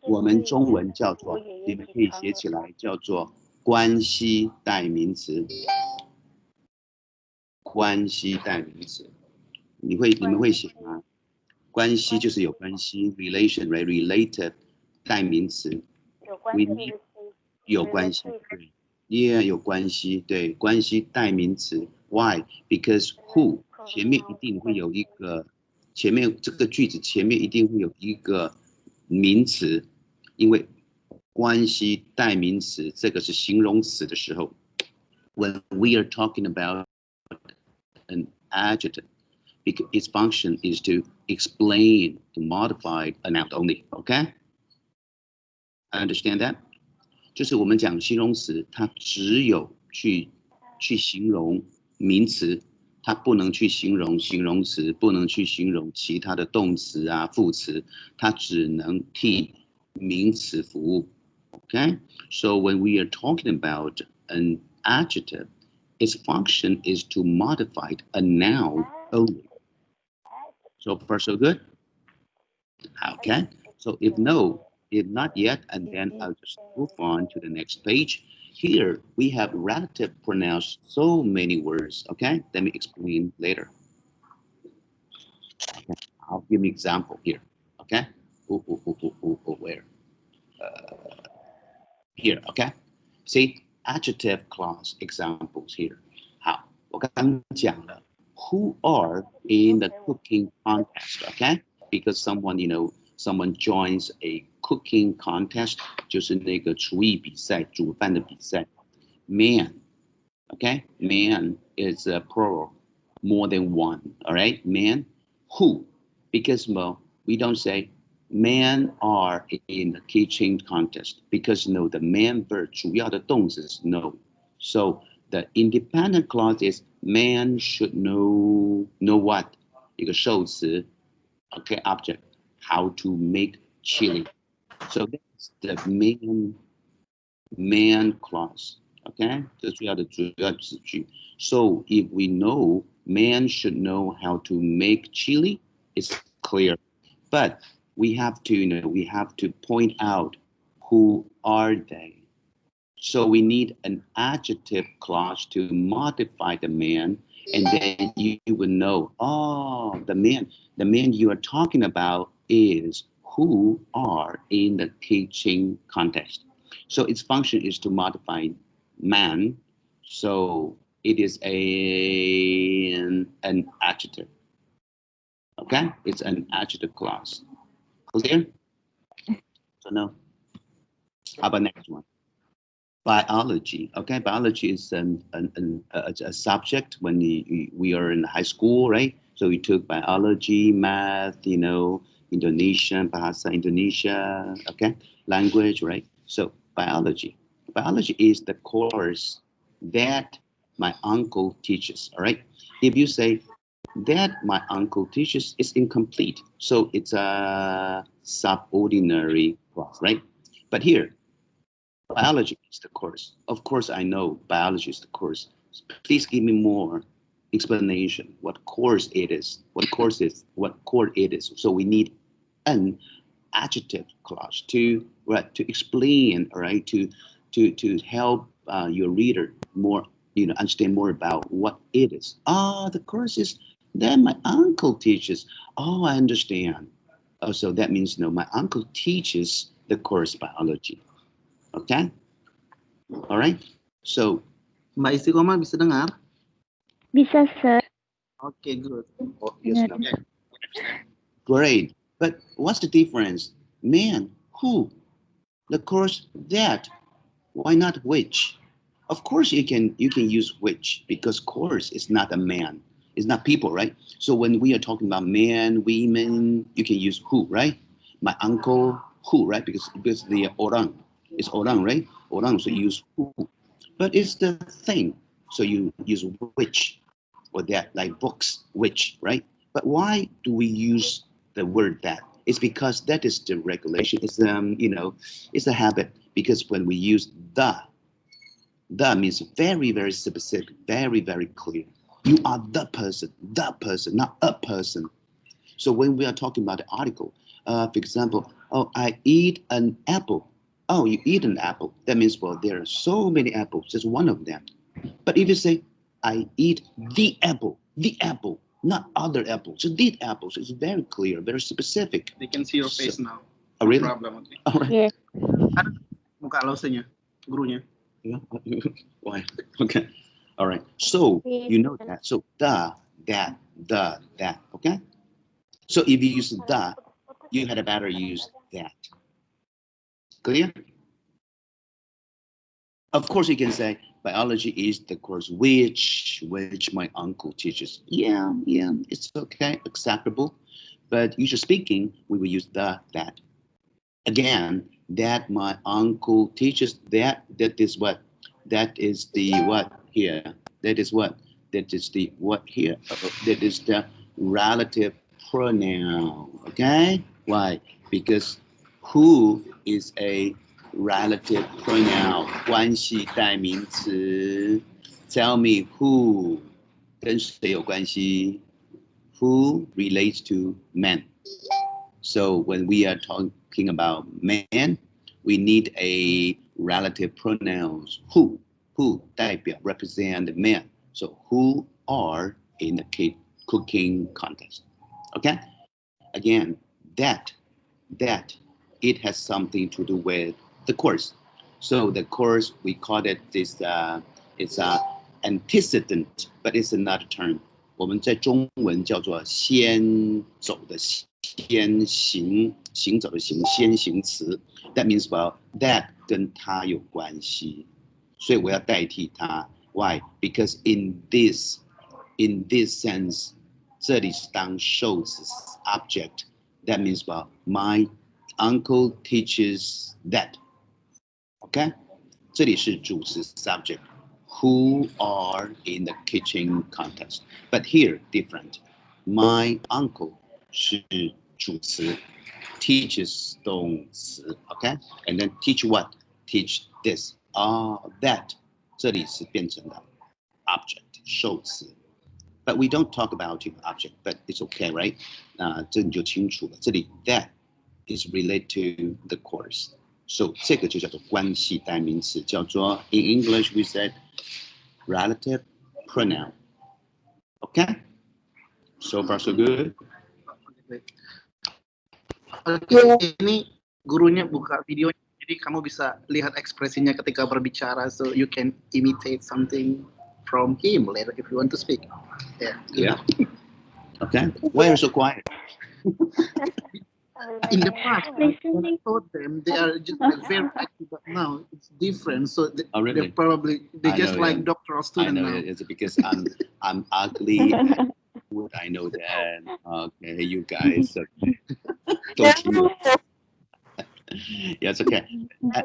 我们中文叫做，你们可以写起来，叫做关系代名词。关系代名词，你们会写吗？关系就是有关系 ，relation right related 代名词。有关系，对 ，yeah 有关系，对，关系代名词。Why? Because who 前面一定会有一个，前面这个句子前面一定会有一个名词。因为关系代名词这个是形容词的时候 ，when we are talking about an adjective, its function is to explain, to modify a noun only. Okay? I understand that? 就是我们讲形容词，它只有去形容名词，它不能去形容形容词，不能去形容其他的动词啊、副词，它只能替名词服务 okay? So when we are talking about an adjective, its function is to modify a noun only. So far so good? Okay, so if not yet, and then I'll just move on to the next page. Here we have relative pronouns, so many words, okay? Let me explain later. Okay. I'll give an example here, okay? Where? Here, okay? See, adjective clause examples here. 好，我刚刚讲了 who are in the cooking contest, okay? Because someone joins a cooking contest, 就是那个厨艺比赛，煮饭的比赛。Man, okay? Man is a plural, more than one, all right? Man, who? Because we don't say men are in the kitchen contest because the man verb 主要的动词是 no. So the independent clause is man should know what 一个受词 okay object how to make chili. So that's the man clause. Okay, 这主要的子句. So if we know man should know how to make chili, it's clear. But we have to point out who are they. So we need an adjective clause to modify the man, and then you would know, oh, the man you are talking about is who are in the teaching contest. So its function is to modify man. So it is an adjective. Okay, it's an adjective clause. Clear? So no. How about next one? Biology. Okay, biology is a subject when we are in high school, right? So we took biology, math, Indonesian, Bahasa Indonesia, okay, language, right? So biology. Biology is the course that my uncle teaches, all right? If you say that my uncle teaches, it's incomplete. So it's a subordinary clause, right? But here, biology is the course. Of course, I know biology is the course. Please give me more explanation. What course it is? What course it is? So we need an adjective clause to explain, right? To help your reader more, understand more about what it is. The course is that my uncle teaches. Oh, I understand. So that means my uncle teaches the course biology. Okay. All right. So, Mbak Istiqomah bisa dengar? Bisa, sir. Okay, good. oh, yes, no. Great. But what's the difference? Man, who? The course that. Why not which? Of course you can use which, because course is not a man. It's not people, right? So when we are talking about men, women, you can use who, right? My uncle, who, right? Because the orang is orang, right? Orang, so you use who. But it's the thing. So you use which, or that, like books, which, right? But why do we use the word that? It's because that is the regulation. It's it's a habit. Because when we use the means very, very specific, very, very clear. You are the person, not a person. So when we are talking about the article, for example, oh, I eat an apple. Oh, you eat an apple. That means, well, there are so many apples, just one of them. But if you say, I eat the apple, not other apples, just the apples, it's very clear, very specific. They can see your face now. Oh, really? No problem, okay. All right. Yes. Ada muka lausenya, gurunya. Yeah. Why? Okay. All right. So you know that. So that, okay? So if you use the, you had better use that. Clear? Of course, you can say biology is the course which my uncle teaches. Yeah, it's okay, acceptable. But usually speaking, we will use the, that. Again, that my uncle teaches, that is what? That is the what here? That is what? That is the what here? That is the relative pronoun. Okay? Why? Because who is a relative pronoun? 关系代名词. Tell me who 跟谁有关系? Who relates to men? So when we are talking about man, we need a relative pronouns. Who 代表 represent the man. So who are in the cooking contest. Okay? Again, that it has something to do with the course. So the course, we call it this, it's a antecedent, but it's another term. 我们在中文叫做先走的先行走的先行词。That means, well, that 跟它有关系，所以我要代替它。Why? Because in this sense, 这里是当受词 object. That means, well, my uncle teaches that. Okay? 这里是主词 subject. Who are in the kitchen contest. But here, different. My uncle 是主词 teaches 动词 okay? And then teach what? Teach this. That 这里是变成了 object 受词 But we don't talk about object, but it's okay, right? 这你就清楚了。这里 that is related to the course. So 这个就叫做关系代名词，叫做 in English we said relative pronoun. Okay? So far so good. Okay, ini gurunya buka videonya, jadi kamu bisa lihat ekspresinya ketika berbicara, so you can imitate something from him later if you want to speak. Yeah. Yeah. Okay, why are you so quiet? In the past, when I taught them, they are just like very active, but now it's different. So they, Oh, really? they just like doctoral I student know now. it's because I'm ugly. I know that. Okay, you guys. Don't you? Yeah, it's okay.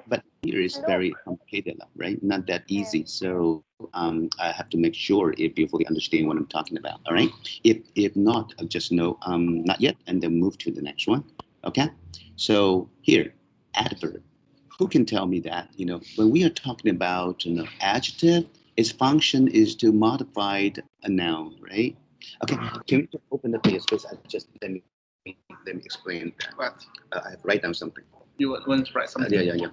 But here is very complicated, right? Not that easy. So I have to make sure if you fully understand what I'm talking about. All right. If not, I'll just know not yet, and then move to the next one. Okay. So here, adverb. Who can tell me that? When we are talking about adjective, its function is to modify a noun, right? Okay. Can we just open the page? Because let me explain that. What? I have write down something. You want to write something? Yeah.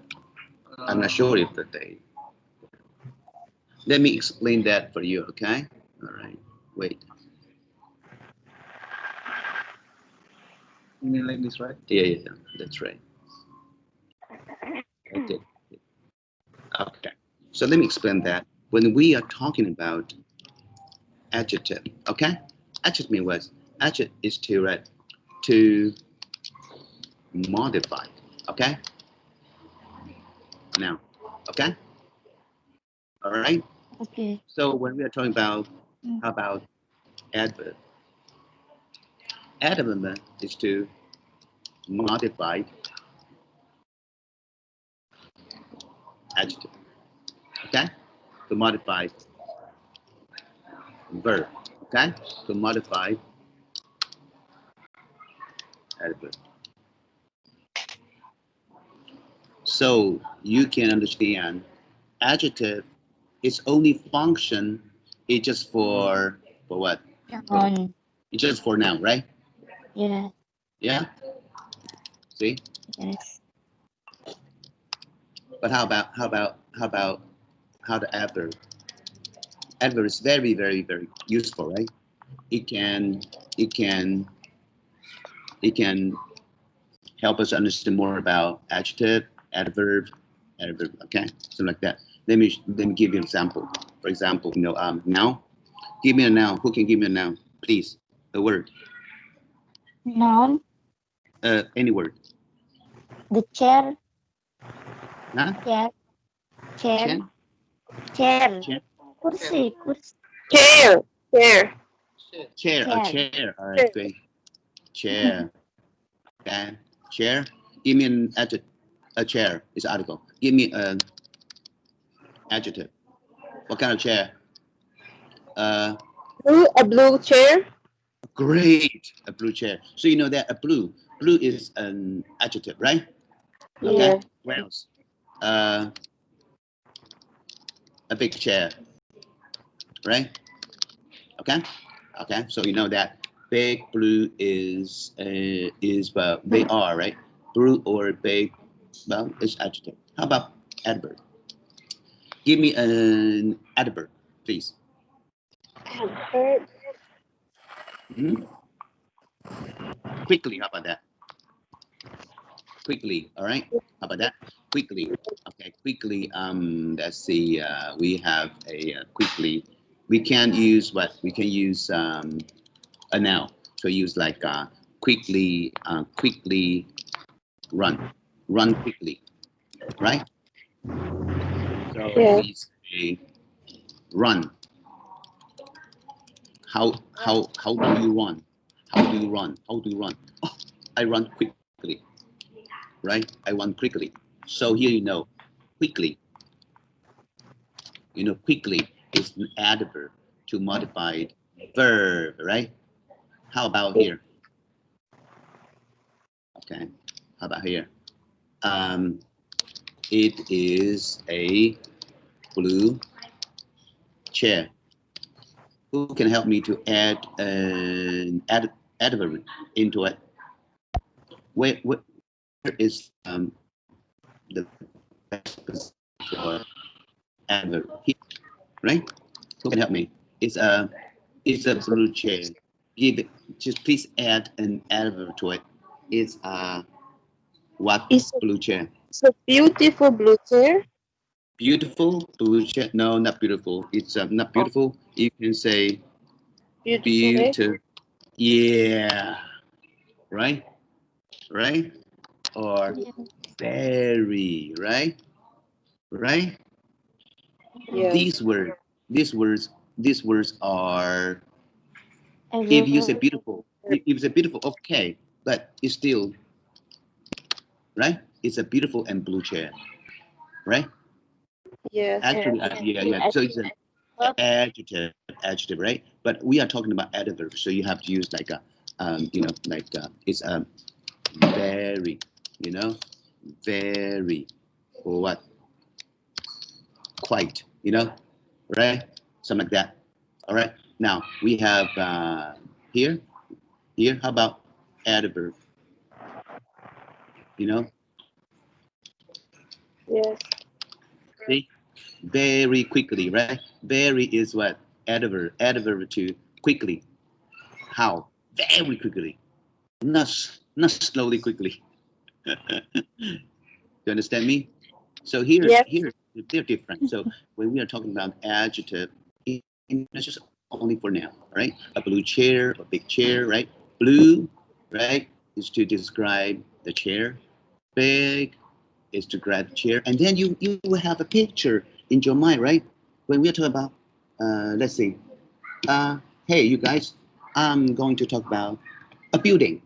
I'm not sure if that they. Let me explain that for you, okay? All right. Wait. You mean like this, right? Yeah. That's right. Okay. Okay. So let me explain that. When we are talking about adjective, okay? Adjective means what? Adjective is to modify, okay? Now, okay? All right. Okay. So when we are talking about how about adverb? Adverb is to modify adjective, okay? To modify verb, okay? To modify adverb. So you can understand adjective, its only function is just for what? On. It's just for now, right? Yeah. Yeah. See? Yes. But how about the adverb? Adverb is very, very, very useful, right? It can help us understand more about adjective, adverb, okay, something like that. Let me give you an example. For example, now. Give me a noun. Who can give me a noun, please? A word. Noun. Any word. The chair. Huh? Chair. Chair. Kursi. Chair. Chair. A chair. All right, great. Chair. Okay. Chair. Give me an adjective. A chair is article. Give me an adjective. What kind of chair? A blue chair. Great. A blue chair. So you know that a blue is an adjective, right? Okay. Yeah. What else? A big chair, right? Okay. So you know that big blue is they are, right? Blue or big, well, it's adjective. How about adverb? Give me an adverb, please. Adverb. Quickly, how about that? Quickly, all right? How about that? Quickly. Okay, quickly. Let's see. We have a quickly. We can use what? We can use a noun. So use like quickly, quickly run quickly, right? So Yeah. we say run. How do you run? How do you run? Oh, I run quickly, right? I run quickly. So here quickly. Quickly is an adverb to modify verb, right? How about here? Okay. How about here? It is a blue chair. Who can help me to add an adverb into it? Where is the best position for adverb? Here, right? Who can help me? It's a blue chair. Just please add an adverb to it. It's what blue chair? It's a beautiful blue chair. Beautiful blue chair? No, not beautiful. It's not beautiful. You can say Beautiful. Yeah. Right? Right? Or very, right? Right? Yes. These words are, if you say beautiful, if you say beautiful, okay, but it's still, right? It's a beautiful and blue chair, right? Yes. Actually, yeah. So it's an adjective, right? But we are talking about adverb, so you have to use like a, it's a very, very, or what, quite, right? Something like that. All right. Now we have here. How about adverb? Yes. See, very quickly, right? Very is what? Adverb. Adverb to quickly. How? Very quickly. Not slowly, quickly. You understand me? So Yes. here they're different. So when we are talking about adjective, it's just only for now, right? A blue chair, a big chair, right? Blue, right, is to describe the chair. Big is to grab the chair, and then you will have a picture in your mind, right? When we are talking about, let's see, hey, you guys, I'm going to talk about a building,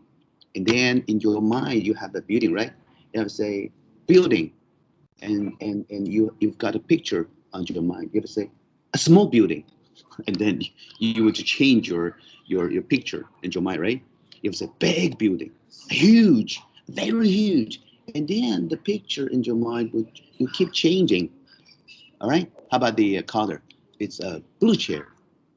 and then in your mind you have a building, right? You have to say building, and you've got a picture on your mind. You have to say a small building, and then you would change your picture in your mind, right? You have to say big building, huge, very huge, and then the picture in your mind would you keep changing. All right. How about the color? It's a blue chair.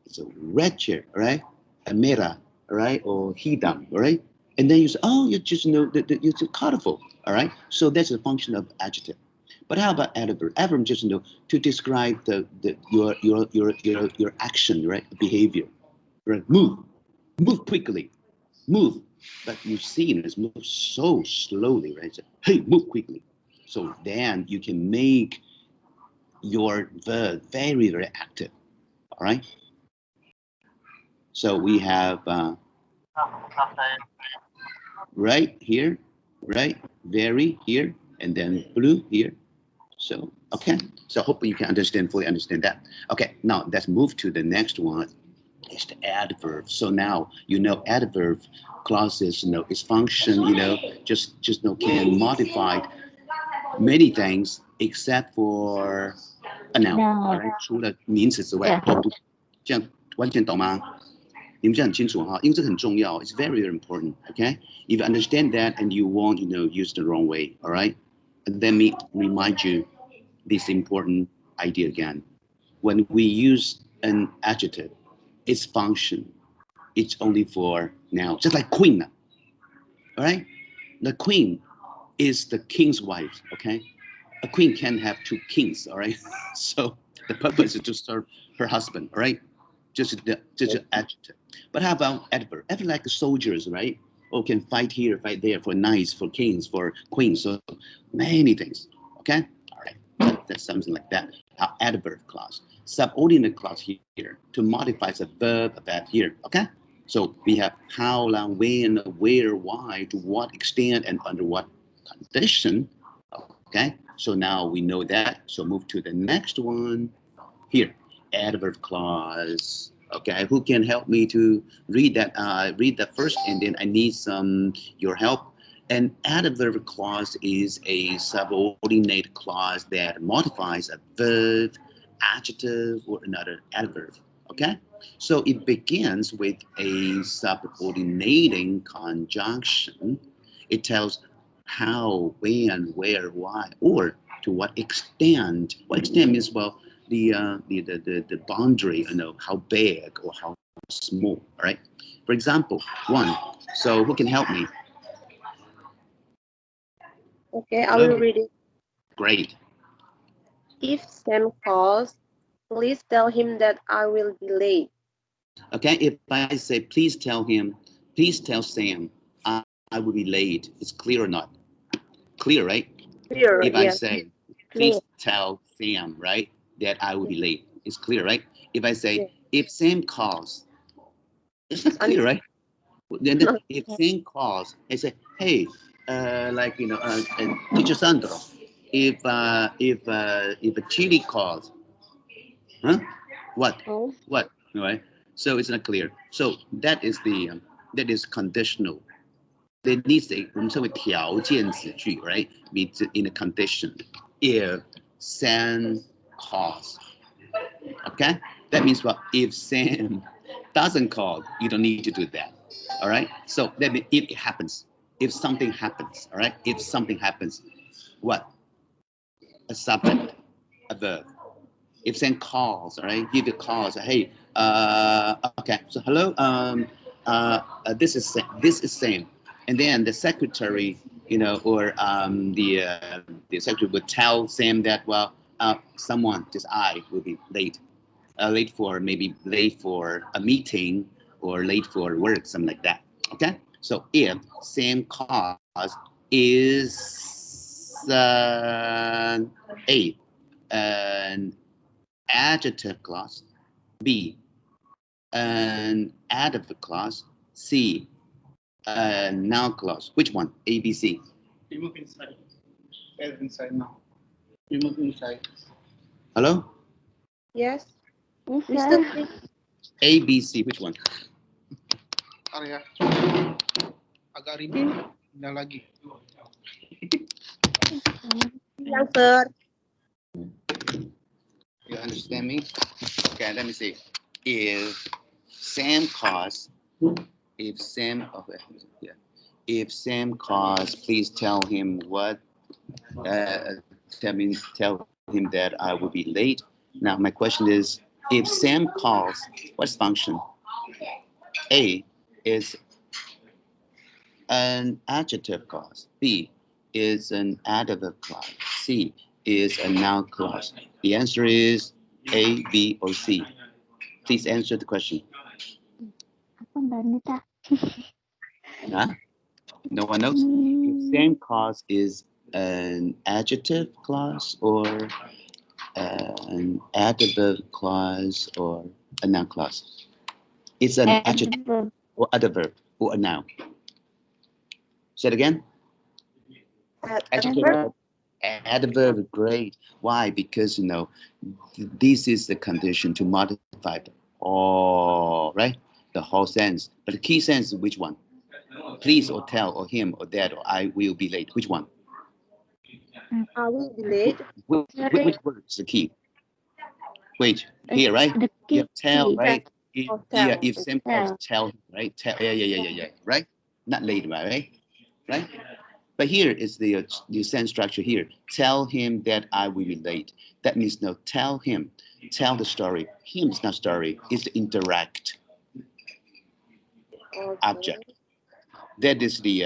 It's a red chair. All right. A mera. All right. Or hidam. All right. And then you say, oh, you just know that it's colorful. All right. So that's a function of adjective. But how about adverb? Adverb just to describe your action, right? Behavior. Right. Move quickly. Move. But you've seen it move so slowly, right? So, hey, move quickly. So then you can make your verb very, very active. All right. So we have right here, right, very here, and then blue here. So okay. So hopefully you can fully understand that. Okay. Now let's move to the next one. It's the adverb. So now adverb clauses, its function, just can modify many things except for a noun. All right. 除了名词之外都不这样完全懂吗？你们这样很清楚哈，因为这个很重要。It's very, very important. Okay. If you understand that and you won't, use the wrong way. All right. And let me remind you this important idea again. When we use an adjective, its function, it's only for now. Just like queen. All right. The queen is the king's wife. Okay. A queen can have two kings. All right. So the purpose is to serve her husband. All right. Just an adjective. But how about adverb? Adverb like the soldiers, right? Or can fight here, fight there for knights, for kings, for queens, so many things. Okay? All right. That's something like that. Our adverb clause. Subordinate clause here to modify the verb of that here. Okay? So we have how, long, when, where, why, to what extent, and under what condition. Okay? So now we know that. So move to the next one. Here, adverb clause. Okay, who can help me to read that? Read that first, and then I need your help. An adverb clause is a subordinate clause that modifies a verb, adjective, or another adverb. Okay, so it begins with a subordinating conjunction. It tells how, when, where, why, or to what extent. What extent means, well, the boundary, how big or how small. All right. For example, one. So who can help me? Okay, I will read it. Great. If Sam calls, please tell him that I will be late. Okay, if I say, please tell Sam, I will be late. It's clear or not? Clear, right? Clear, if yes. I say, please tell Sam, right, that I will be late. It's clear, right? If I say, if Sam calls, it's not clear, right? Then if same calls, I say, hey, like teacher Sandro, if a chili calls, huh? What? Oh. What? Right? So it's not clear. So that is that is conditional. There needs a 我们称为条件子句 right? Means in a condition. If Sam calls, okay? That means what? If Sam doesn't call, you don't need to do that. All right. So that means if it happens, if something happens, all right. If something happens, what? A subject, a verb. If Sam calls, all right, give the calls. Hey, okay. So hello. This is Sam, and then the secretary, or the secretary would tell Sam that someone, just I, will be late. Late for a meeting or late for work, something like that. Okay. So if Sam cause is A, an adjective clause, B, an adverb clause, C, a noun clause. Which one? A, B, C. Remove inside. Add inside now. Remove inside. Hello? Yes. Yes, Mr. sir. A, B, C. Which one? Area. Agak ribet. Pindah lagi. Yang sir. You understand me? Okay, let me see. If Sam calls, if Sam calls, please tell him what. Tell him that I will be late. Now my question is, if Sam calls, what's function? A is an adjective clause. B is an adverb clause. C is a noun clause. The answer is A, B, or C. Please answer the question. Apa Mbak Nita? Huh? No one knows? If Sam clause is an adjective clause or an adverb clause or a noun clause. It's an adjective or adverb or a noun. Say it again. Adjective. Adverb, great. Why? Because this is the condition to modify the all, right? The whole sense. But the key sense is which one? Please or tell or him or that or I will be late. Which one? I will be late. Which word is the key? Wait, here, right? The You have tell, right? Tell. Yeah, if Sam calls, Tell. tell, right? Tell, yeah, right? Not late, right? But here is the sense structure here. Tell him that I will be late. That means no, tell him. Tell the story. Him is not story. It's the indirect object. That is the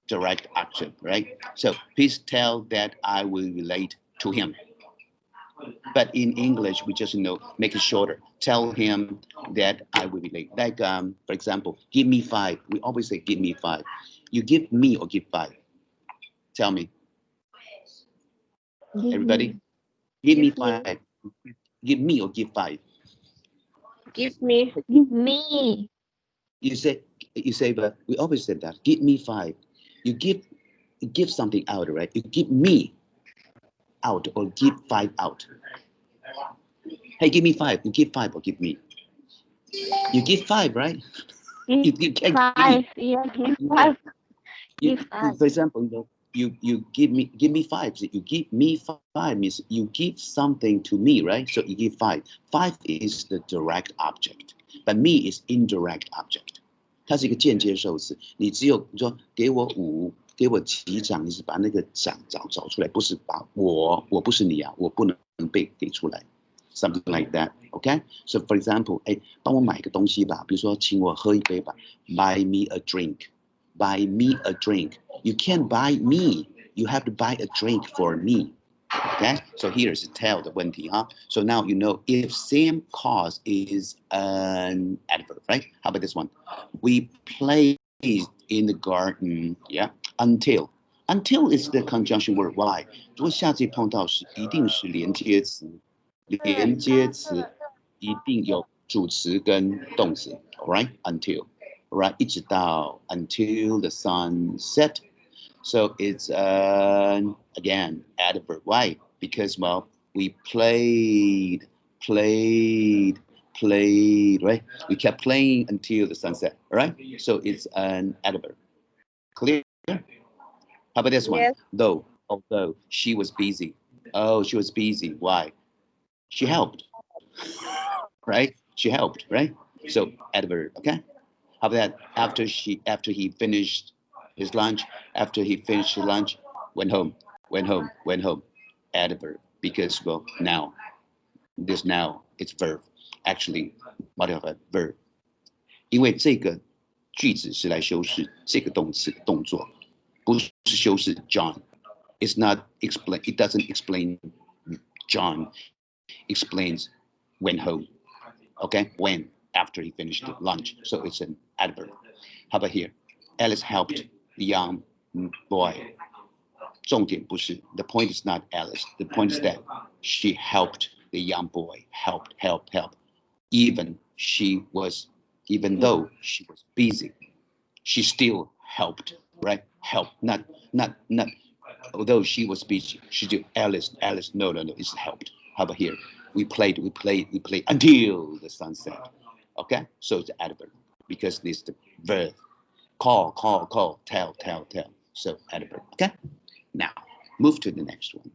direct action, right? So please tell that I will be late to him. But in English, we just make it shorter. Tell him that I will be late. Like for example, give me 5. We always say give me 5. You give me or give 5? Tell me. Everybody, give me 5. Give me or give 5? Give me. Give me. You say, but we always said that. Give me 5. You give something out, right? You give me out or give 5 out. Hey, give me 5. You give 5 or give me? You give 5, right? You can't 5. Yeah, give 5. Give 5. For example, you give me 5. So you give me 5 means you give something to me, right? So you give 5. 5 is the direct object, but me is indirect object. 它是一个间接受词，你只有你说给我5，给我几掌，你是把那个掌找出来，不是把我不是你啊，我不能被给出来。Something like that, okay? So for example, 帮我买个东西吧，比如说请我喝一杯吧 ，Buy me a drink. Buy me a drink. You can't buy me. You have to buy a drink for me. Okay? So here's the tell the 问题 huh? So now you know if Sam calls is an adverb, right? How about this one? We played in the garden, yeah? Until. Until is the conjunction word. Why? 如果下次碰到是一定是连接词，连接词一定有主词跟动词 ，all right? Until. right? 一直到 until the sun set. So it's again adverb. Why? Because well, we played, right? We kept playing until the sunset, right? So it's an adverb. Clear? How about this one? Yes. Though, although she was busy. Oh, she was busy. Why? She helped, right? She helped, right? So adverb. Okay. How about that? After he finished his lunch, went home, went home. Adverb. Because well, now this now it's verb. Actually, modified verb. 因为这个句子是来修饰这个动词的动作，不是修饰 John. It's not explain. It doesn't explain John. Explains went home. Okay, when after he finished lunch. So it's an adverb. How about here? Alice helped the young boy. 重点不是 the point is not Alice. The point is that she helped the young boy. Help. Even though she was busy, she still helped, right? Help, not. Although she was busy, she did Alice. No, it's helped. How about here? We played until the sunset. Okay, so it's adverb because this the verb. Call, tell. So adverb. Okay. Now move to the next one.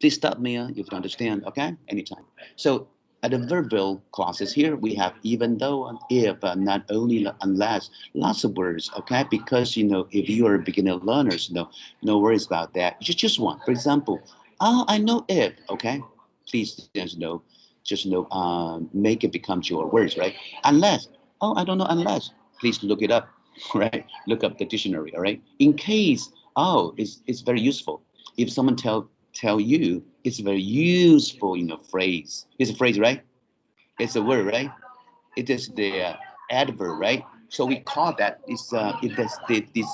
Please stop me if you don't understand. Okay, anytime. So at the verbal clauses here, we have even though and if, not only unless, lots of words, okay? Because, if you are a beginner learners, no worries about that. Just one. For example, I know if, okay? Please make it become your words, right? Unless, I don't know unless. Please look it up, right? Look up the dictionary, all right? In case, it's very useful. If someone tell you it's a very useful phrase. It's a phrase, right? It's a word, right? It is the adverb, right? So we call that this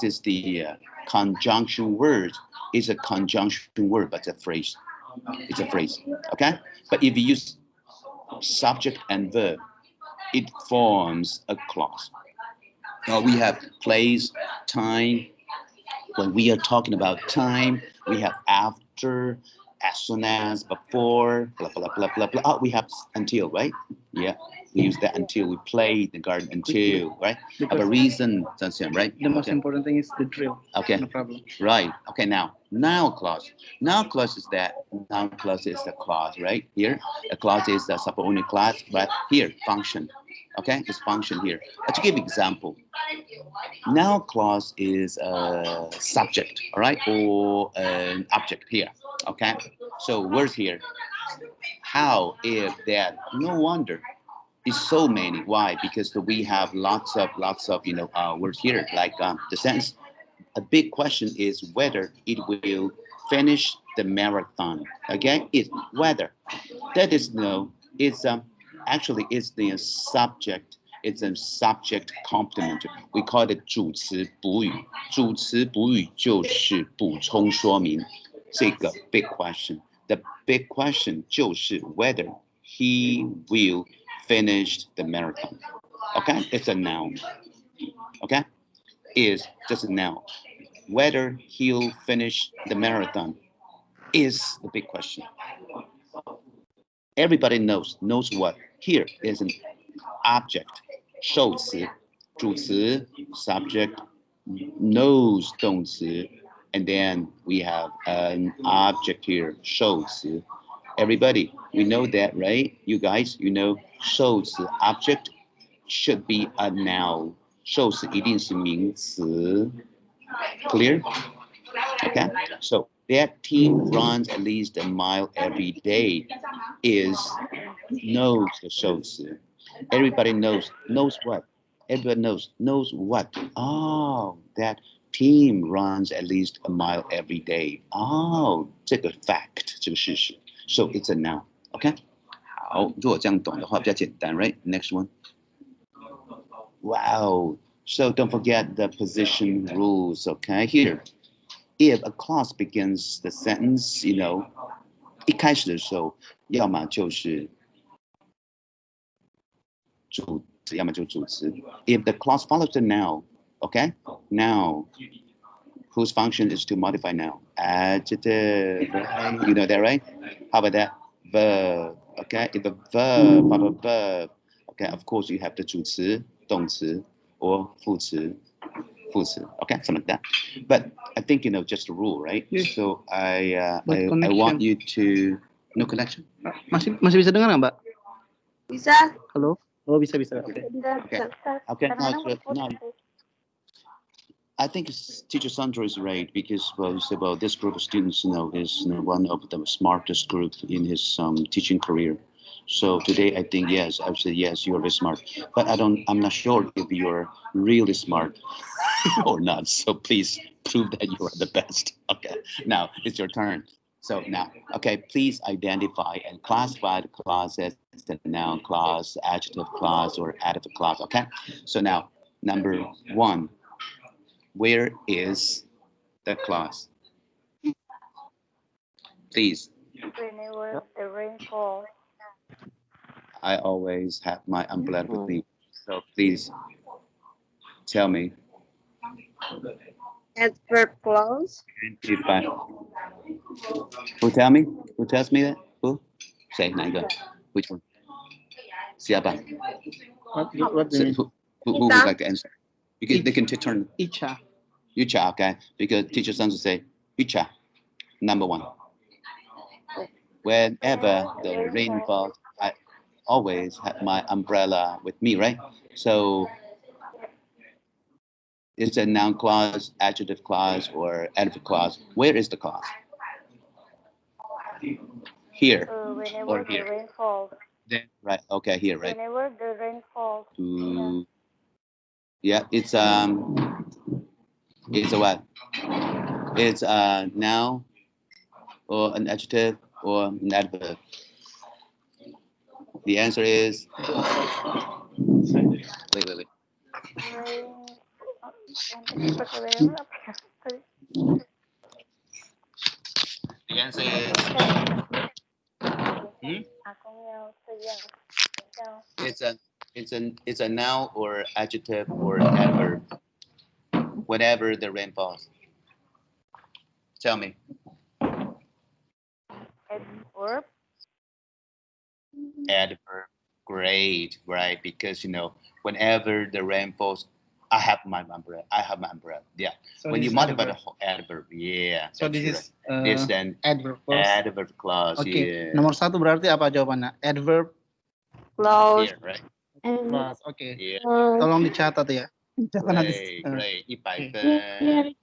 is the conjunction word. It's a conjunction word, but it's a phrase. It's a phrase, okay? But if you use subject and verb, it forms a clause. Now we have place, time. When we are talking about time, we have after, as soon as, before, blah, blah, blah, blah, blah. Oh, we have until, right? Yeah, we use that until. We play the garden until, right? Have a reason, right? The most important thing is the drill. Okay. No problem. Right. Okay, now clause. Noun clause is the clause, right? Here, a clause is the subordinate clause, but here, function. Okay, it's function here. To give example, noun clause is a subject, all right, or an object here. Okay, so words here. How, if, that. No wonder. It's so many. Why? Because we have lots of words here. Like the sentence. A big question is whether it will finish the marathon. Okay, it's whether. That is no. It's actually it's the subject. It's a subject complement. We call it 主词补语。主词补语就是补充说明这个 big question. The big question 就是 whether he will finish the marathon. Okay, it's a noun. Okay, is just a noun. Whether he'll finish the marathon is the big question. Everybody knows what. Here is an object, 受词, 主词, subject, knows 动词, and then we have an object here, 受词. Everybody, we know that, right? You guys, 受词 object should be a noun. 受词一定是名词. Clear? Okay. So that team runs at least a mile every day knows the 受词. Everybody knows what? Everybody knows what? Oh, that team runs at least a mile every day. Oh, 这个 fact, 这个事实. So it's a noun. Okay. 好，如果这样懂的话比较简单 right? Next one. Wow. So don't forget the position rules, okay? Here, if a clause begins the sentence, 一开始的时候，要么就是要么就主词。If the clause follows the noun, okay, now whose function is to modify noun? Adjective, right? You know that, right? How about that? Verb, okay? If the verb follows verb, okay, of course you have the 主词、动词 or 副词 okay, something like that. But I think, just a rule, right? Yes. So I want you to... No connection? Masih bisa dengar nggak, Mbak? Bisa. Halo? Oh, bisa. Okay. Okay. Okay. No. I think Teacher Sandra is right because well, this group of students, is one of the smartest group in his teaching career. So today, I think yes, I would say yes, you are very smart. But I'm not sure if you're really smart or not. So please prove that you are the best. Okay. Now it's your turn. So now, okay, please identify and classify the clause as the noun clause, adjective clause, or adjective clause. Okay. So now, number 1. Where is the clause? Please. Whenever the rain falls. I always have my umbrella with me. So please tell me. Adverb clause. Who tell me? Who tells me that? Who? Say, 哪一个? Which one? Siapa? What do you mean? Who would like to answer? Because they can turn. Icha. Icha, okay? Because Teacher Sons say, Icha, number 1. Whenever the rain falls, I always have my umbrella with me, right? So it's a noun clause, adjective clause, or adverb clause. Where is the clause? Here. Whenever the rain falls. Then, right. Okay, here, right. Whenever the rain falls. Yeah, it's a what? It's a noun or an adjective or an adverb. The answer is wait. The answer is it's a noun or adjective or adverb. Whenever the rain falls. Tell me. Adverb. Adverb. Great, right? Because whenever the rain falls, I have my umbrella. Yeah. So when you modify the whole adverb, yeah. So this right. is This then adverb clause. Adverb clause. Okay. Yeah. Nomor 1 berarti apa jawabannya? Adverb Clause. Yeah, right. clause. Oke. Yeah. Tolong dicatat ya. Great. 100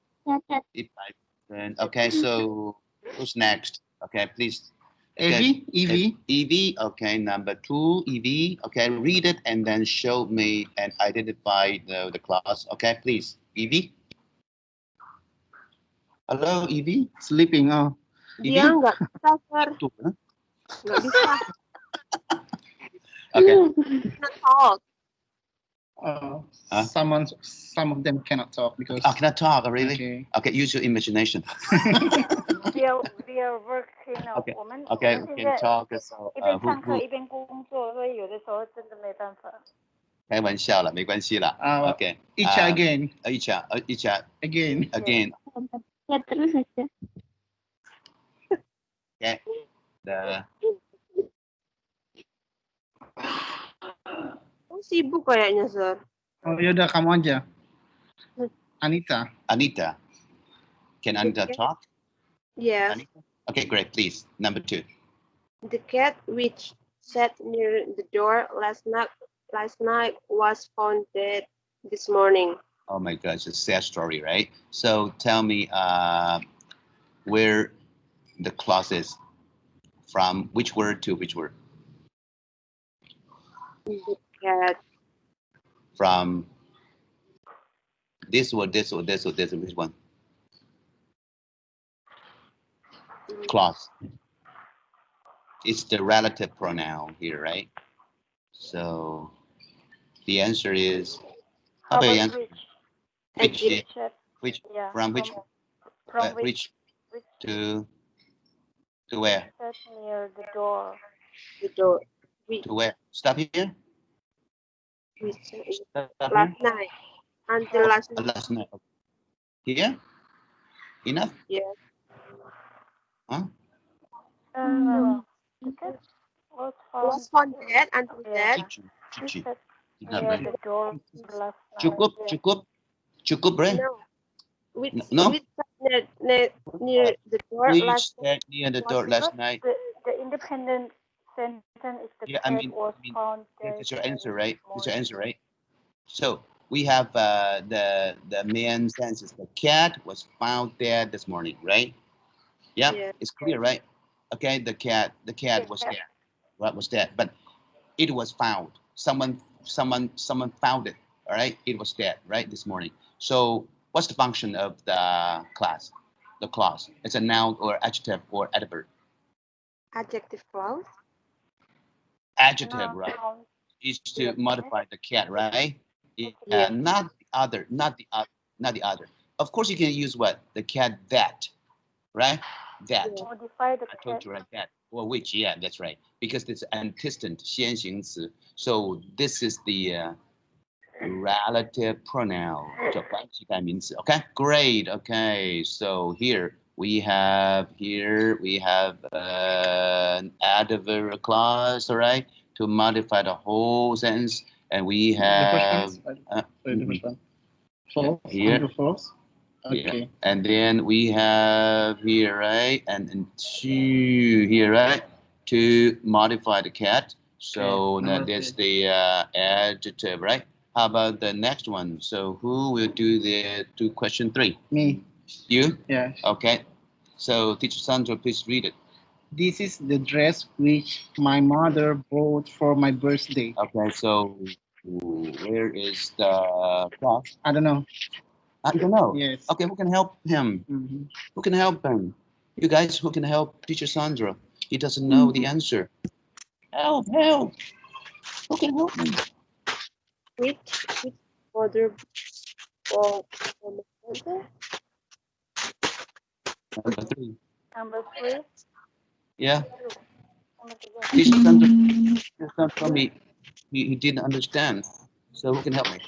分. Okay, so who's next? Okay, please. Okay. Evie. Okay, number 2, Evie. Okay, read it and then show me and identify the clause. Okay, please. Evie. Hello, Evie. Sleeping. Oh. Dia nggak bisa, Sir. Nggak bisa. Okay. Cannot talk. Some of them cannot talk because. Cannot talk, really? Okay, use your imagination. We are working. Okay. Okay, we can talk. So, 一边上课一边工作，所以有的时候真的没办法。开玩笑了，没关系啦。Okay. Icha again. Icha. Again. Ya terus aja. Okay. Sibuk kayaknya, Sir. Oh, yaudah kamu aja. Anita. Can Anita talk? Yes. Anita? Okay, great. Please. Number 2. The cat which sat near the door last night was found dead this morning. Oh my gosh, it's a sad story, right? So tell me where the clause is. From which word to which word? The cat. From this word, which one? Clause. It's the relative pronoun here, right? So the answer is which? Yeah. From which? From which to where? Sat near the door. The door. To where? Stop here. Last night. Until last night. Last night. Here? Enough? Yes. Huh? No. Was found dead until dead. Cuci. Near Right? the door last night. Cukup, right? No. Which No? near the door Which last sat near the door last night? The independent sentence is the Yeah, cat was found dead. that's your answer, right? That's your answer, right? So we have the main sentence. The cat was found dead this morning, right? Yeah, Yeah. it's clear, right? Okay, the cat was dead. What was dead? But it was found. Someone found it. All right, it was dead, right, this morning. So what's the function of the class? The clause. It's a noun or adjective or adverb. Adjective clause. Adjective, right? Is to modify the cat, right? Yeah. Not the other. Of course, you can use what? The cat that, right? That. Yeah. Modify the I told you right, that. Or which, yeah, that's right. Because it's antecedent, 先行词. So this is the relative pronoun. 叫关系代名词. Okay, great. Okay, so here we have an adverb clause, all right, to modify the whole sentence, and we have the first one. False. Here. False. Yeah. Okay. And then we have here, right? And to here, right? To modify the cat. So Okay, now that's the adjective, right? How about the next one? So who will do question 3? Me. You? Yes. Okay. So teacher Sandra, please read it. This is the dress which my mother bought for my birthday. Okay. So where is the class? I don't know. I don't know. Yes. Okay. Who can help him? Mm-hmm. Who can help him? You guys, who can help teacher Sandra? He doesn't know the answer. Help! Who can help me? Which mother for my mother? Number 3. Number 3. Yeah. Number 3. Teacher Sandra told me he didn't understand. So who can help me?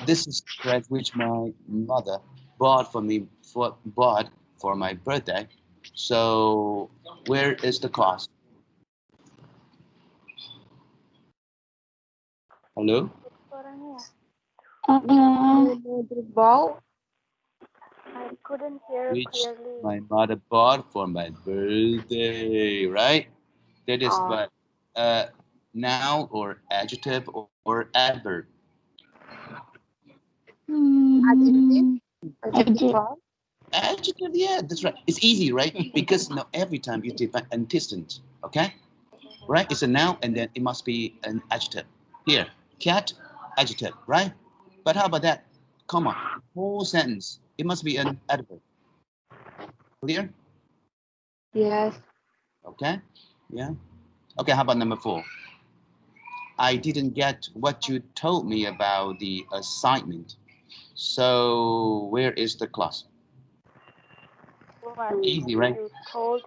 This is the dress which my mother bought for my birthday. So where is the cost? Hello? Mother bought. I couldn't hear Which clearly. my mother bought for my birthday, right? That is what noun or adjective or adverb. Adjective. Adjective, yeah, that's right. It's easy, right? Because now every time you define antecedent, okay? Right? It's a noun and then it must be an adjective. Here, cat, adjective, right? But how about that? Comma, whole sentence. It must be an adverb. Clear? Yes. Okay? Yeah. Okay, how about number 4? I didn't get what you told me about the assignment. So where is the clause? Easy, right?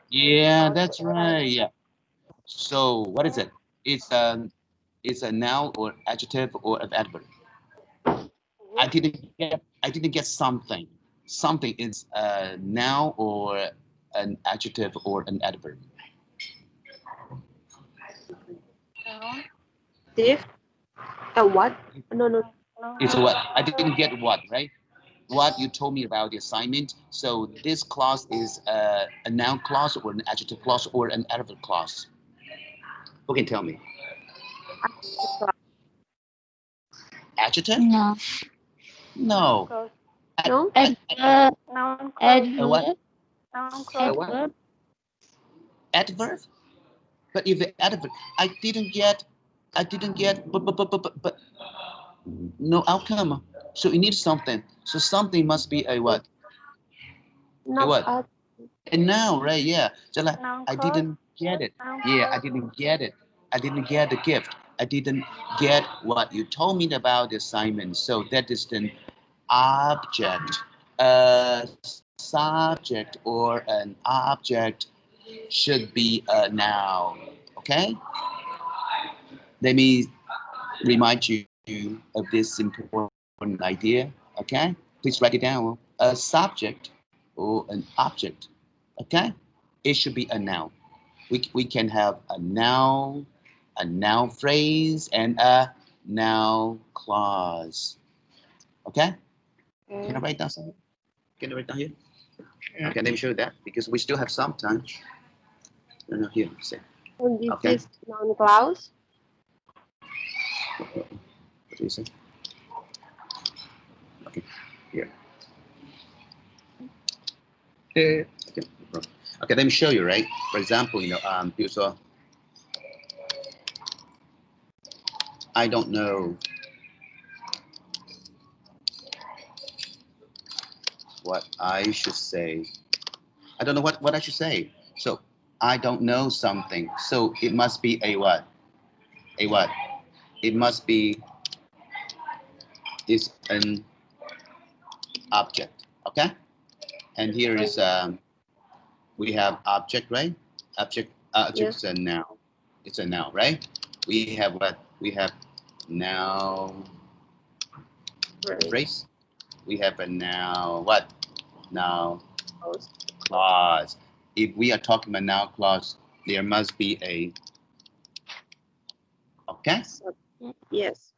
Yeah, that's right. Yeah. So what is it? It's a noun or adjective or an adverb. I didn't get something. Something is a noun or an adjective or an adverb. Diff. What? No. It's a what? I didn't get what, right? What you told me about the assignment. So this clause is a noun clause or an adjective clause or an adverb clause. Who can tell me? Adjective? No. No. No. Noun What? Adverb. Adverb? But if the adverb, I didn't get, but no outcome. So it needs something. So something must be a what? A what? A noun, right? Yeah. So like, I didn't get it. Yeah, I didn't get it. I didn't get the gift. I didn't get what you told me about the assignment. So that is an object. A subject or an object should be a noun. Okay? That means remind you of this important idea. Okay, please write it down. A subject or an object. Okay, it should be a noun. We can have a noun phrase, and a noun clause. Okay, can I write down something? Can I write down here? Yeah. Okay, let me show you that because we still have some time. No, here. Say. And this Okay. is noun clause. What do you say? Okay, here. Okay. Okay, let me show you, right? For example, 比如说 I don't know what I should say. I don't know what I should say. So I don't know something. So it must be a what? A what? It must be is an object. Okay? And here is we have object, right? Object is a noun. It's a noun, right? We have what? We have noun phrase. We have a noun what? Noun clause. If we are talking about noun clause, there must be a okay? Yes.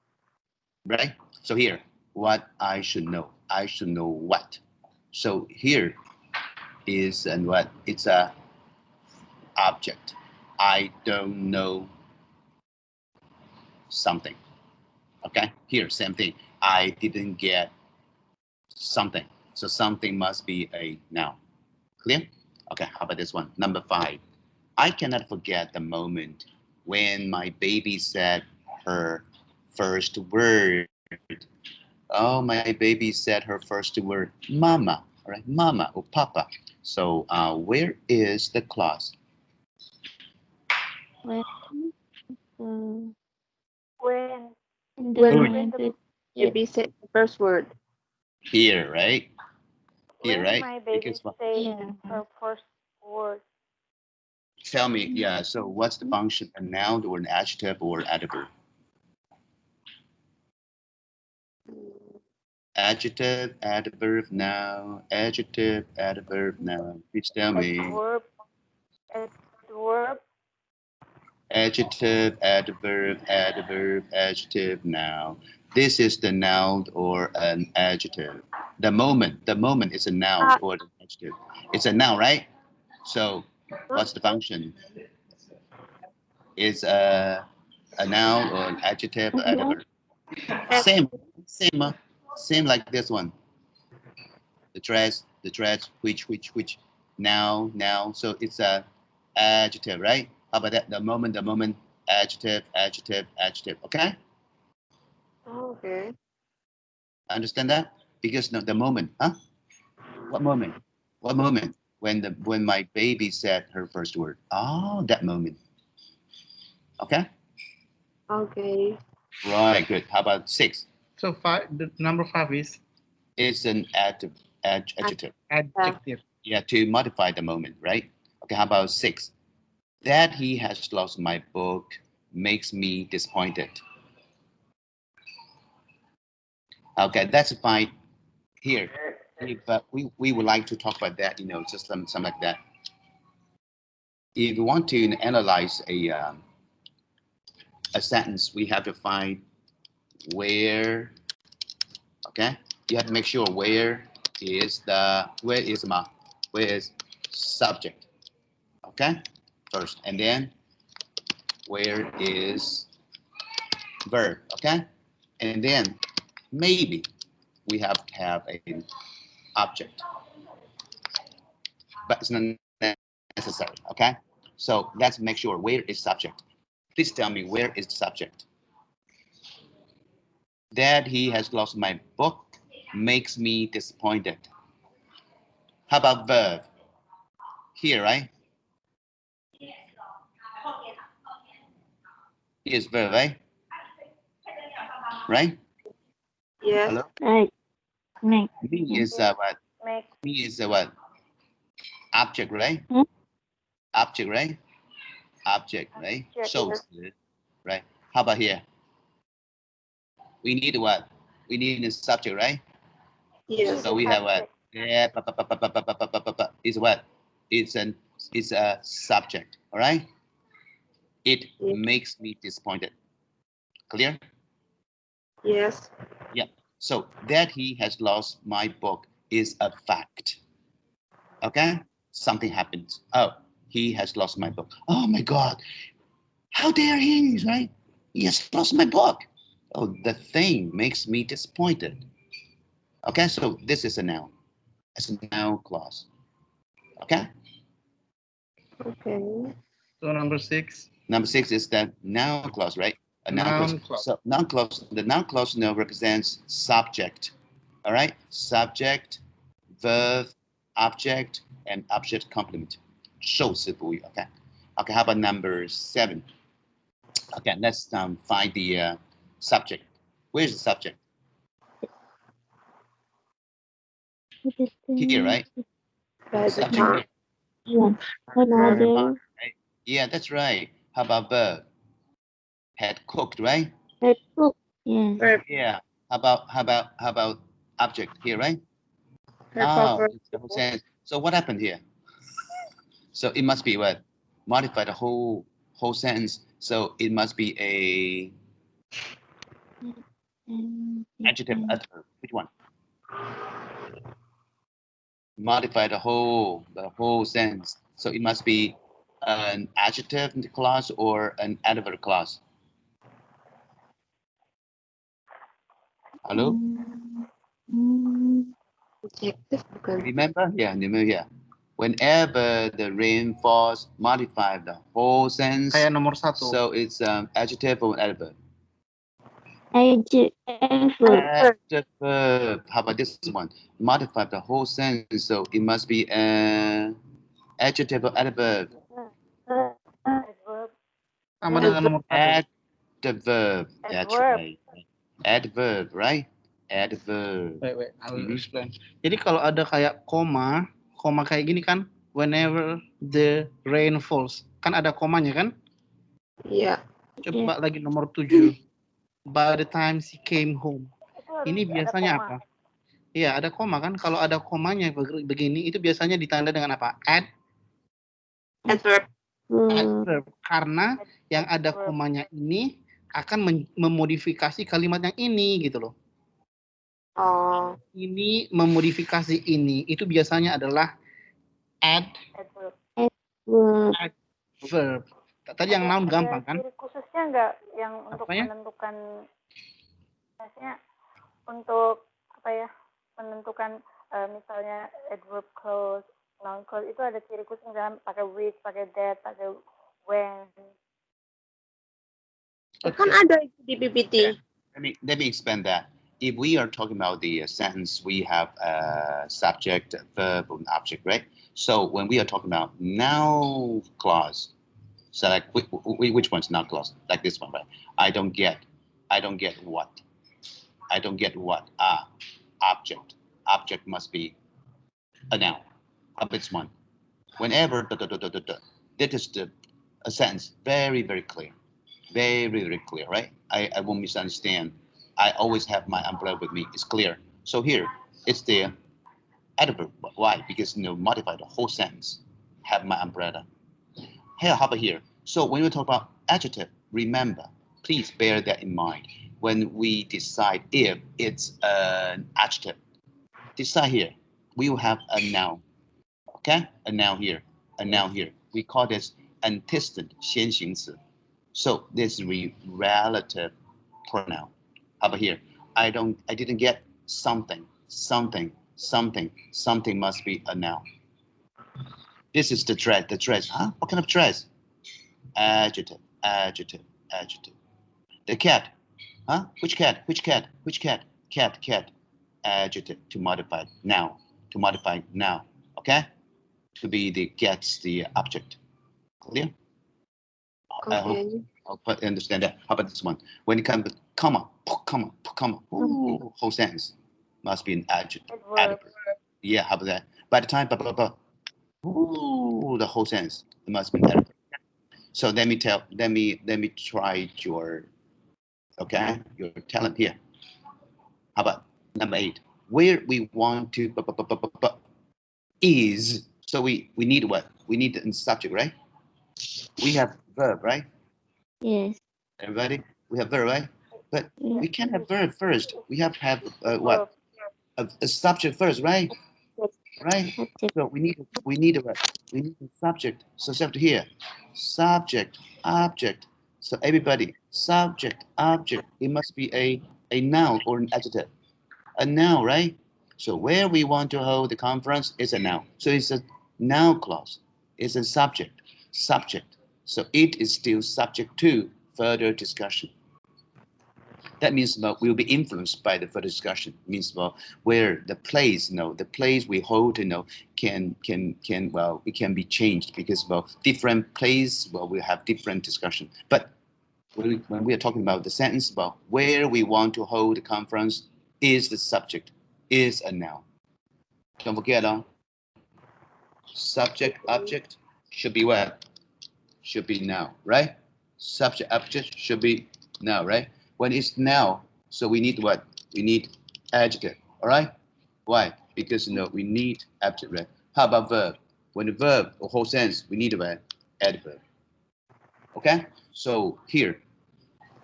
Right? So here, what I should know. I should know what. So here is and what? It's a object. I don't know something. Okay? Here, same thing. I didn't get something. So something must be a noun. Clear? Okay, how about this one? Number 5. I cannot forget the moment when my baby said her first word. Oh, my baby said her first word, mama. All right, mama or papa. So where is the clause? When When the Baby said the first word. Here, right? Here, when right? my baby Because say Yeah. her first word. tell me, yeah. So what's the function? A noun or an adjective or adverb? Adjective, adverb, noun. Adjective, adverb, noun. Please tell me. Adverb. Adverb. Adjective, adverb, adverb, adjective, noun. This is the noun or an adjective. The moment is a noun or an adjective. It's a noun, right? So what's the function? Is a noun or an adjective or adverb? Same, same like this one. The dress, which, now. So it's a adjective, right? How about that? The moment, adjective. Okay, Okay. understand that? Because no, the moment, huh? What moment? When my baby said her first word. Oh, that moment. Okay. Okay. Right. Good. How about 6? So the number 5 is It's an adjective. adjective. Yeah, to modify the moment, right? Okay. How about 6? That he has lost my book makes me disappointed. Okay, that's fine. Here, if we would like to talk about that, just something like that. If you want to analyze a sentence, we have to find where. Okay, you have to make sure where is subject. Okay, first, and then where is verb. Okay, and then maybe we have to have an object, but it's not necessary. Okay, so let's make sure where is subject. Please tell me where is subject. That he has lost my book makes me disappointed. How about verb? Here, right? Here's verb, right? Right? Yes. Hello? Right. Make. Me is what? Make. Me is what? Object, right? Hmm? Object, right? Object, right? Object. Shows, right? How about here? We need what? We need a subject, right? Yes. So we have what? Yeah, is what? It's a subject, all right? It Yeah. makes me disappointed. Clear? Yes. Yeah. So that he has lost my book is a fact. Okay? Something happens. Oh, he has lost my book. Oh my God. How dare he, right? He has lost my book. Oh, the thing makes me disappointed. Okay, so this is a noun. It's a noun clause. Okay? Okay. So number 6. Number 6 is that noun clause, right? A noun clause. So noun clause, the noun clause now represents subject. All right? Subject, verb, object, and object complement. 受词补语. Okay. Okay, how about number 7? Okay, let's find the subject. Where's the subject? Here, right? By the Subject time. here. Another. Right? Yeah, that's right. How about verb? Had cooked, right? Had cooked. Yeah. Verb. Yeah. How about object here, right? Verb. It's the whole sentence. So what happened here? So it must be what? Modify the whole sentence. So it must be a adjective, adverb. Which one? Modify the whole sentence. So it must be an adjective clause or an adverb clause. Hello? Adjective bukan. Remember? Yeah, remember here. Whenever the rain falls, modify the whole sentence. Kayak nomor 1. So it's adjective or adverb. Adverb. Adverb. How about this one? Modify the whole sentence. So it must be an adjective or adverb. Adverb. Sama dengan nomor 1. Adverb. That's Adverb. right. Adverb, right? Adverb. Wait, I will explain. Jadi kalau ada kayak koma kayak gini kan, whenever the rain falls, kan ada komanya kan? Iya. Coba lagi nomor 7. By the time she came home. Ini biasanya apa? Iya, ada koma kan? Kalau ada komanya begini, itu biasanya ditanda dengan apa? Adverb. Adverb. Karena yang ada komanya ini akan memodifikasi kalimat yang ini gitu loh. Oh. Ini memodifikasi ini. Itu biasanya adalah adverb. Tadi yang noun gampang kan? Ciri khususnya nggak yang untuk menentukan, biasanya untuk apa ya, menentukan misalnya adverb clause, noun clause itu ada ciri khusus, misalnya pakai which, pakai that, pakai when. Kan ada di PPT. Let me expand that. If we are talking about the sentence, we have subject, verb, and object, right? So when we are talking about noun clause, so like which one's noun clause? Like this one, right? I don't get what. I don't get what. Object. Object must be a noun. Of this one. Whenever that is a sentence, very clear. Very clear, right? I won't misunderstand. I always have my umbrella with me. It's clear. So here, it's the adverb. Why? Because modify the whole sentence. Have my umbrella. Here, how about here? So when we talk about adjective, remember, please bear that in mind. When we decide if it's an adjective, decide here. We will have a noun. Okay? A noun here. A noun here. We call this antecedent 先行词. So this is relative pronoun. How about here? I didn't get something. Something must be a noun. This is the dress. The dress. Huh? What kind of dress? Adjective. The cat. Huh? Which cat? Cat. Adjective to modify noun. Okay? To be the gets the object. Clear? Okay. I hope I understand that. How about this one? When it comes to comma. Ooh, whole sentence must be an adjective. Yeah, how about that? By the time, ooh, the whole sentence it must be an adjective. So let me try your talent here. How about number 8? Where we want to is, so we need what? We need the subject, right? We have verb, right? Yes. Everybody, we have verb, right? But we can't have verb first. We have to have what? A subject first, right? Right. So we need what? We need a subject. So subject here, subject, object. So everybody, subject, object. It must be a noun or an adjective. A noun, right? So where we want to hold the conference is a noun. So it's a noun clause. It's a subject. Subject. So it is still subject to further discussion. That means we'll be influenced by the further discussion. It means where the place, the place we hold, can it can be changed because different place, we have different discussion. But when we are talking about the sentence about where we want to hold the conference is the subject, is a noun. Don't forget, subject, object should be what? Should be noun, right? Subject, object should be noun, right? When it's noun, so we need what? We need adjective, all right? Why? Because we need adjective, right? How about verb? When the verb or whole sentence, we need a adverb. Okay? So here,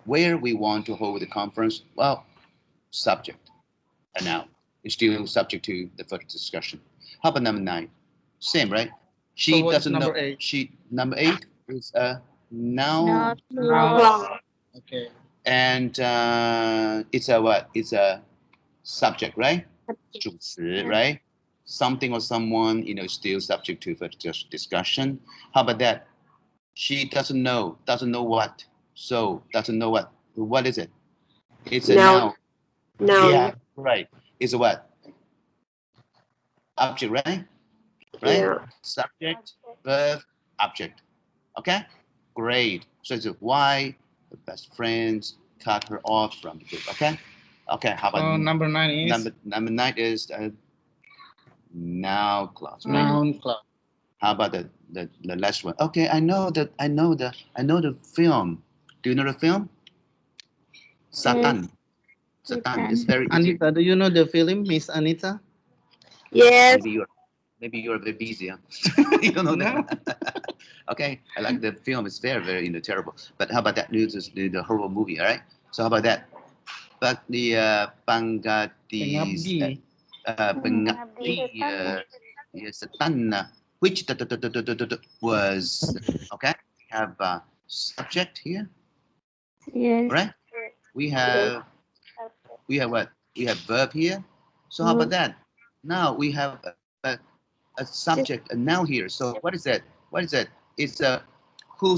where we want to hold the conference, well, subject, a noun. It's still subject to the further discussion. How about number 9? Same, right? She So doesn't know. number 8? Number 8 is a noun. Okay. And it's a what? It's a subject, right? 主词, right? Something or someone, still subject to further discussion. How about that? She doesn't know. Doesn't know what? So doesn't know what? What is it? It's a noun. Noun. Yeah, right. It's a what? Object, right? Right? Yeah. Subject, verb, object. Okay? Great. So it's why the best friends cut her off from the group. Okay? Okay, how about number 9 is? Number 9 is noun clause. Right? Noun clause. How about the last one? Okay, I know the film. Do you know the film? Satan. Satan is very easy. Anita, do you know the film, Miss Anita? Yes. Maybe you're a bit busy. Huh? You don't know that. Okay, I like the film. It's very, very terrible. But how about that? The horror movie, all right? So how about that? But the pengabdi setan, which was okay. We have subject here, Yes. right? We have what? We have verb here. So how about that? Now we have a subject, a noun here. So what is that? What is that? It's who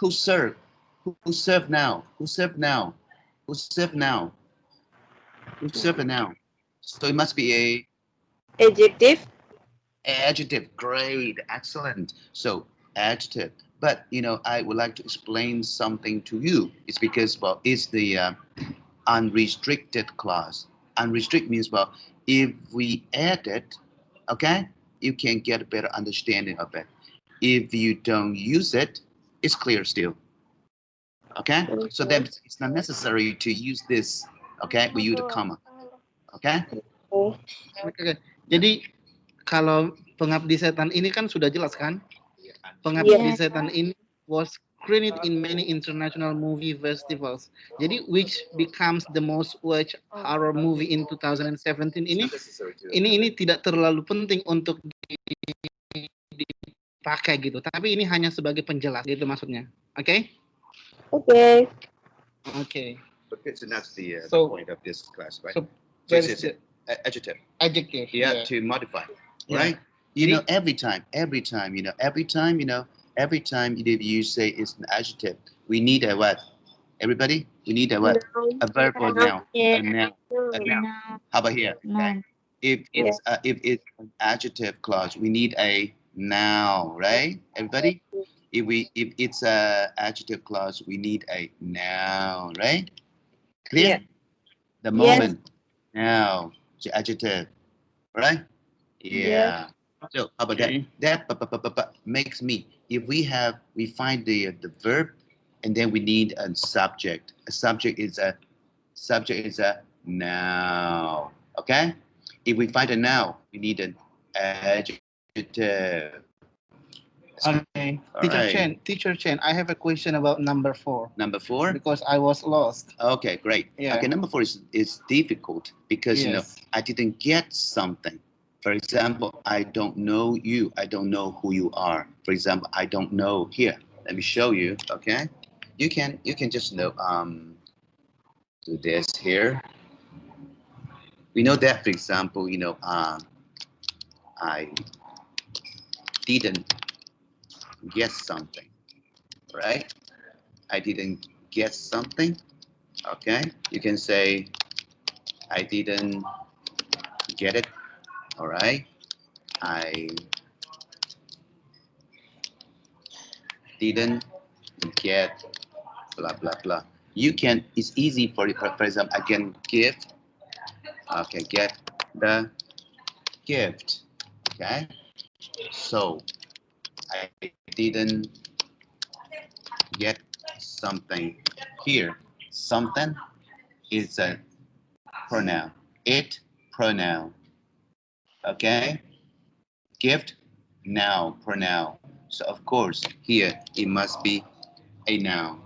serve, who serve now, who serve now, who serve now, who serve now. So it must be a Adjective. adjective. Great, excellent. So adjective. But I would like to explain something to you. It's because it's the unrestricted clause. Unrestricted means if we add it, okay, you can get a better understanding of it. If you don't use it, it's clear still. Okay, so then it's not necessary to use this. Okay, we use the comma. Okay. Okay. Jadi kalau pengabdi setan ini kan sudah jelas kan? Pengabdi setan ini was screened in many international movie festivals. Jadi which becomes the most watched horror movie in 2017 ini tidak terlalu penting untuk dipakai gitu. Tapi ini hanya sebagai penjelas gitu maksudnya. Oke? Okay. Okay. Okay, so that's the point of this class, right? So this is adjective. Adjective. Yeah, to modify, right? Every time if you say it's an adjective, we need a what? Everybody, we need a what? A verb or noun. A noun. How about here? Okay. If it's an adjective clause, we need a noun, right? Everybody, if it's a adjective clause, we need a noun, right? Clear? The moment now, the adjective, right? Yeah. So how about that? That makes me. If we find the verb, and then we need a subject. A subject is a Now, okay? If we find a noun, we need an adjective. Okay. Teacher Chen, I have a question about number 4. Number 4? Because I was lost. Okay, great. Yeah. Okay, number 4 is difficult because, you know, I didn't get something. For example, I don't know you. I don't know who you are. For example, I don't know here. Let me show you, okay? You can just, you know, do this here. We know that, for example, you know, I didn't get something, right? I didn't get something, okay? You can say, I didn't get it, all right? I didn't get blah, blah, blah. You can, it's easy for example, I can give, okay, get the gift, okay? So, I didn't get something here. Something is a pronoun. It, pronoun. Okay? Gift, noun, pronoun. So of course, here it must be a noun.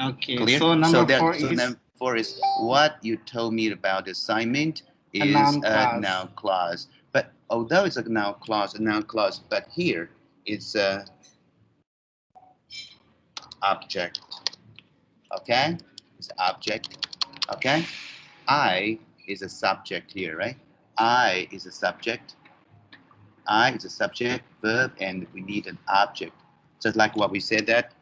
Okay. Clear? So number 4 so is number 4 is what you told me about the assignment is a noun clause. But although it's a noun clause, but here it's a object. Okay? It's object. Okay? I is a subject here, right? I is a subject. I is a subject, verb, and we need an object. Just like what we said that.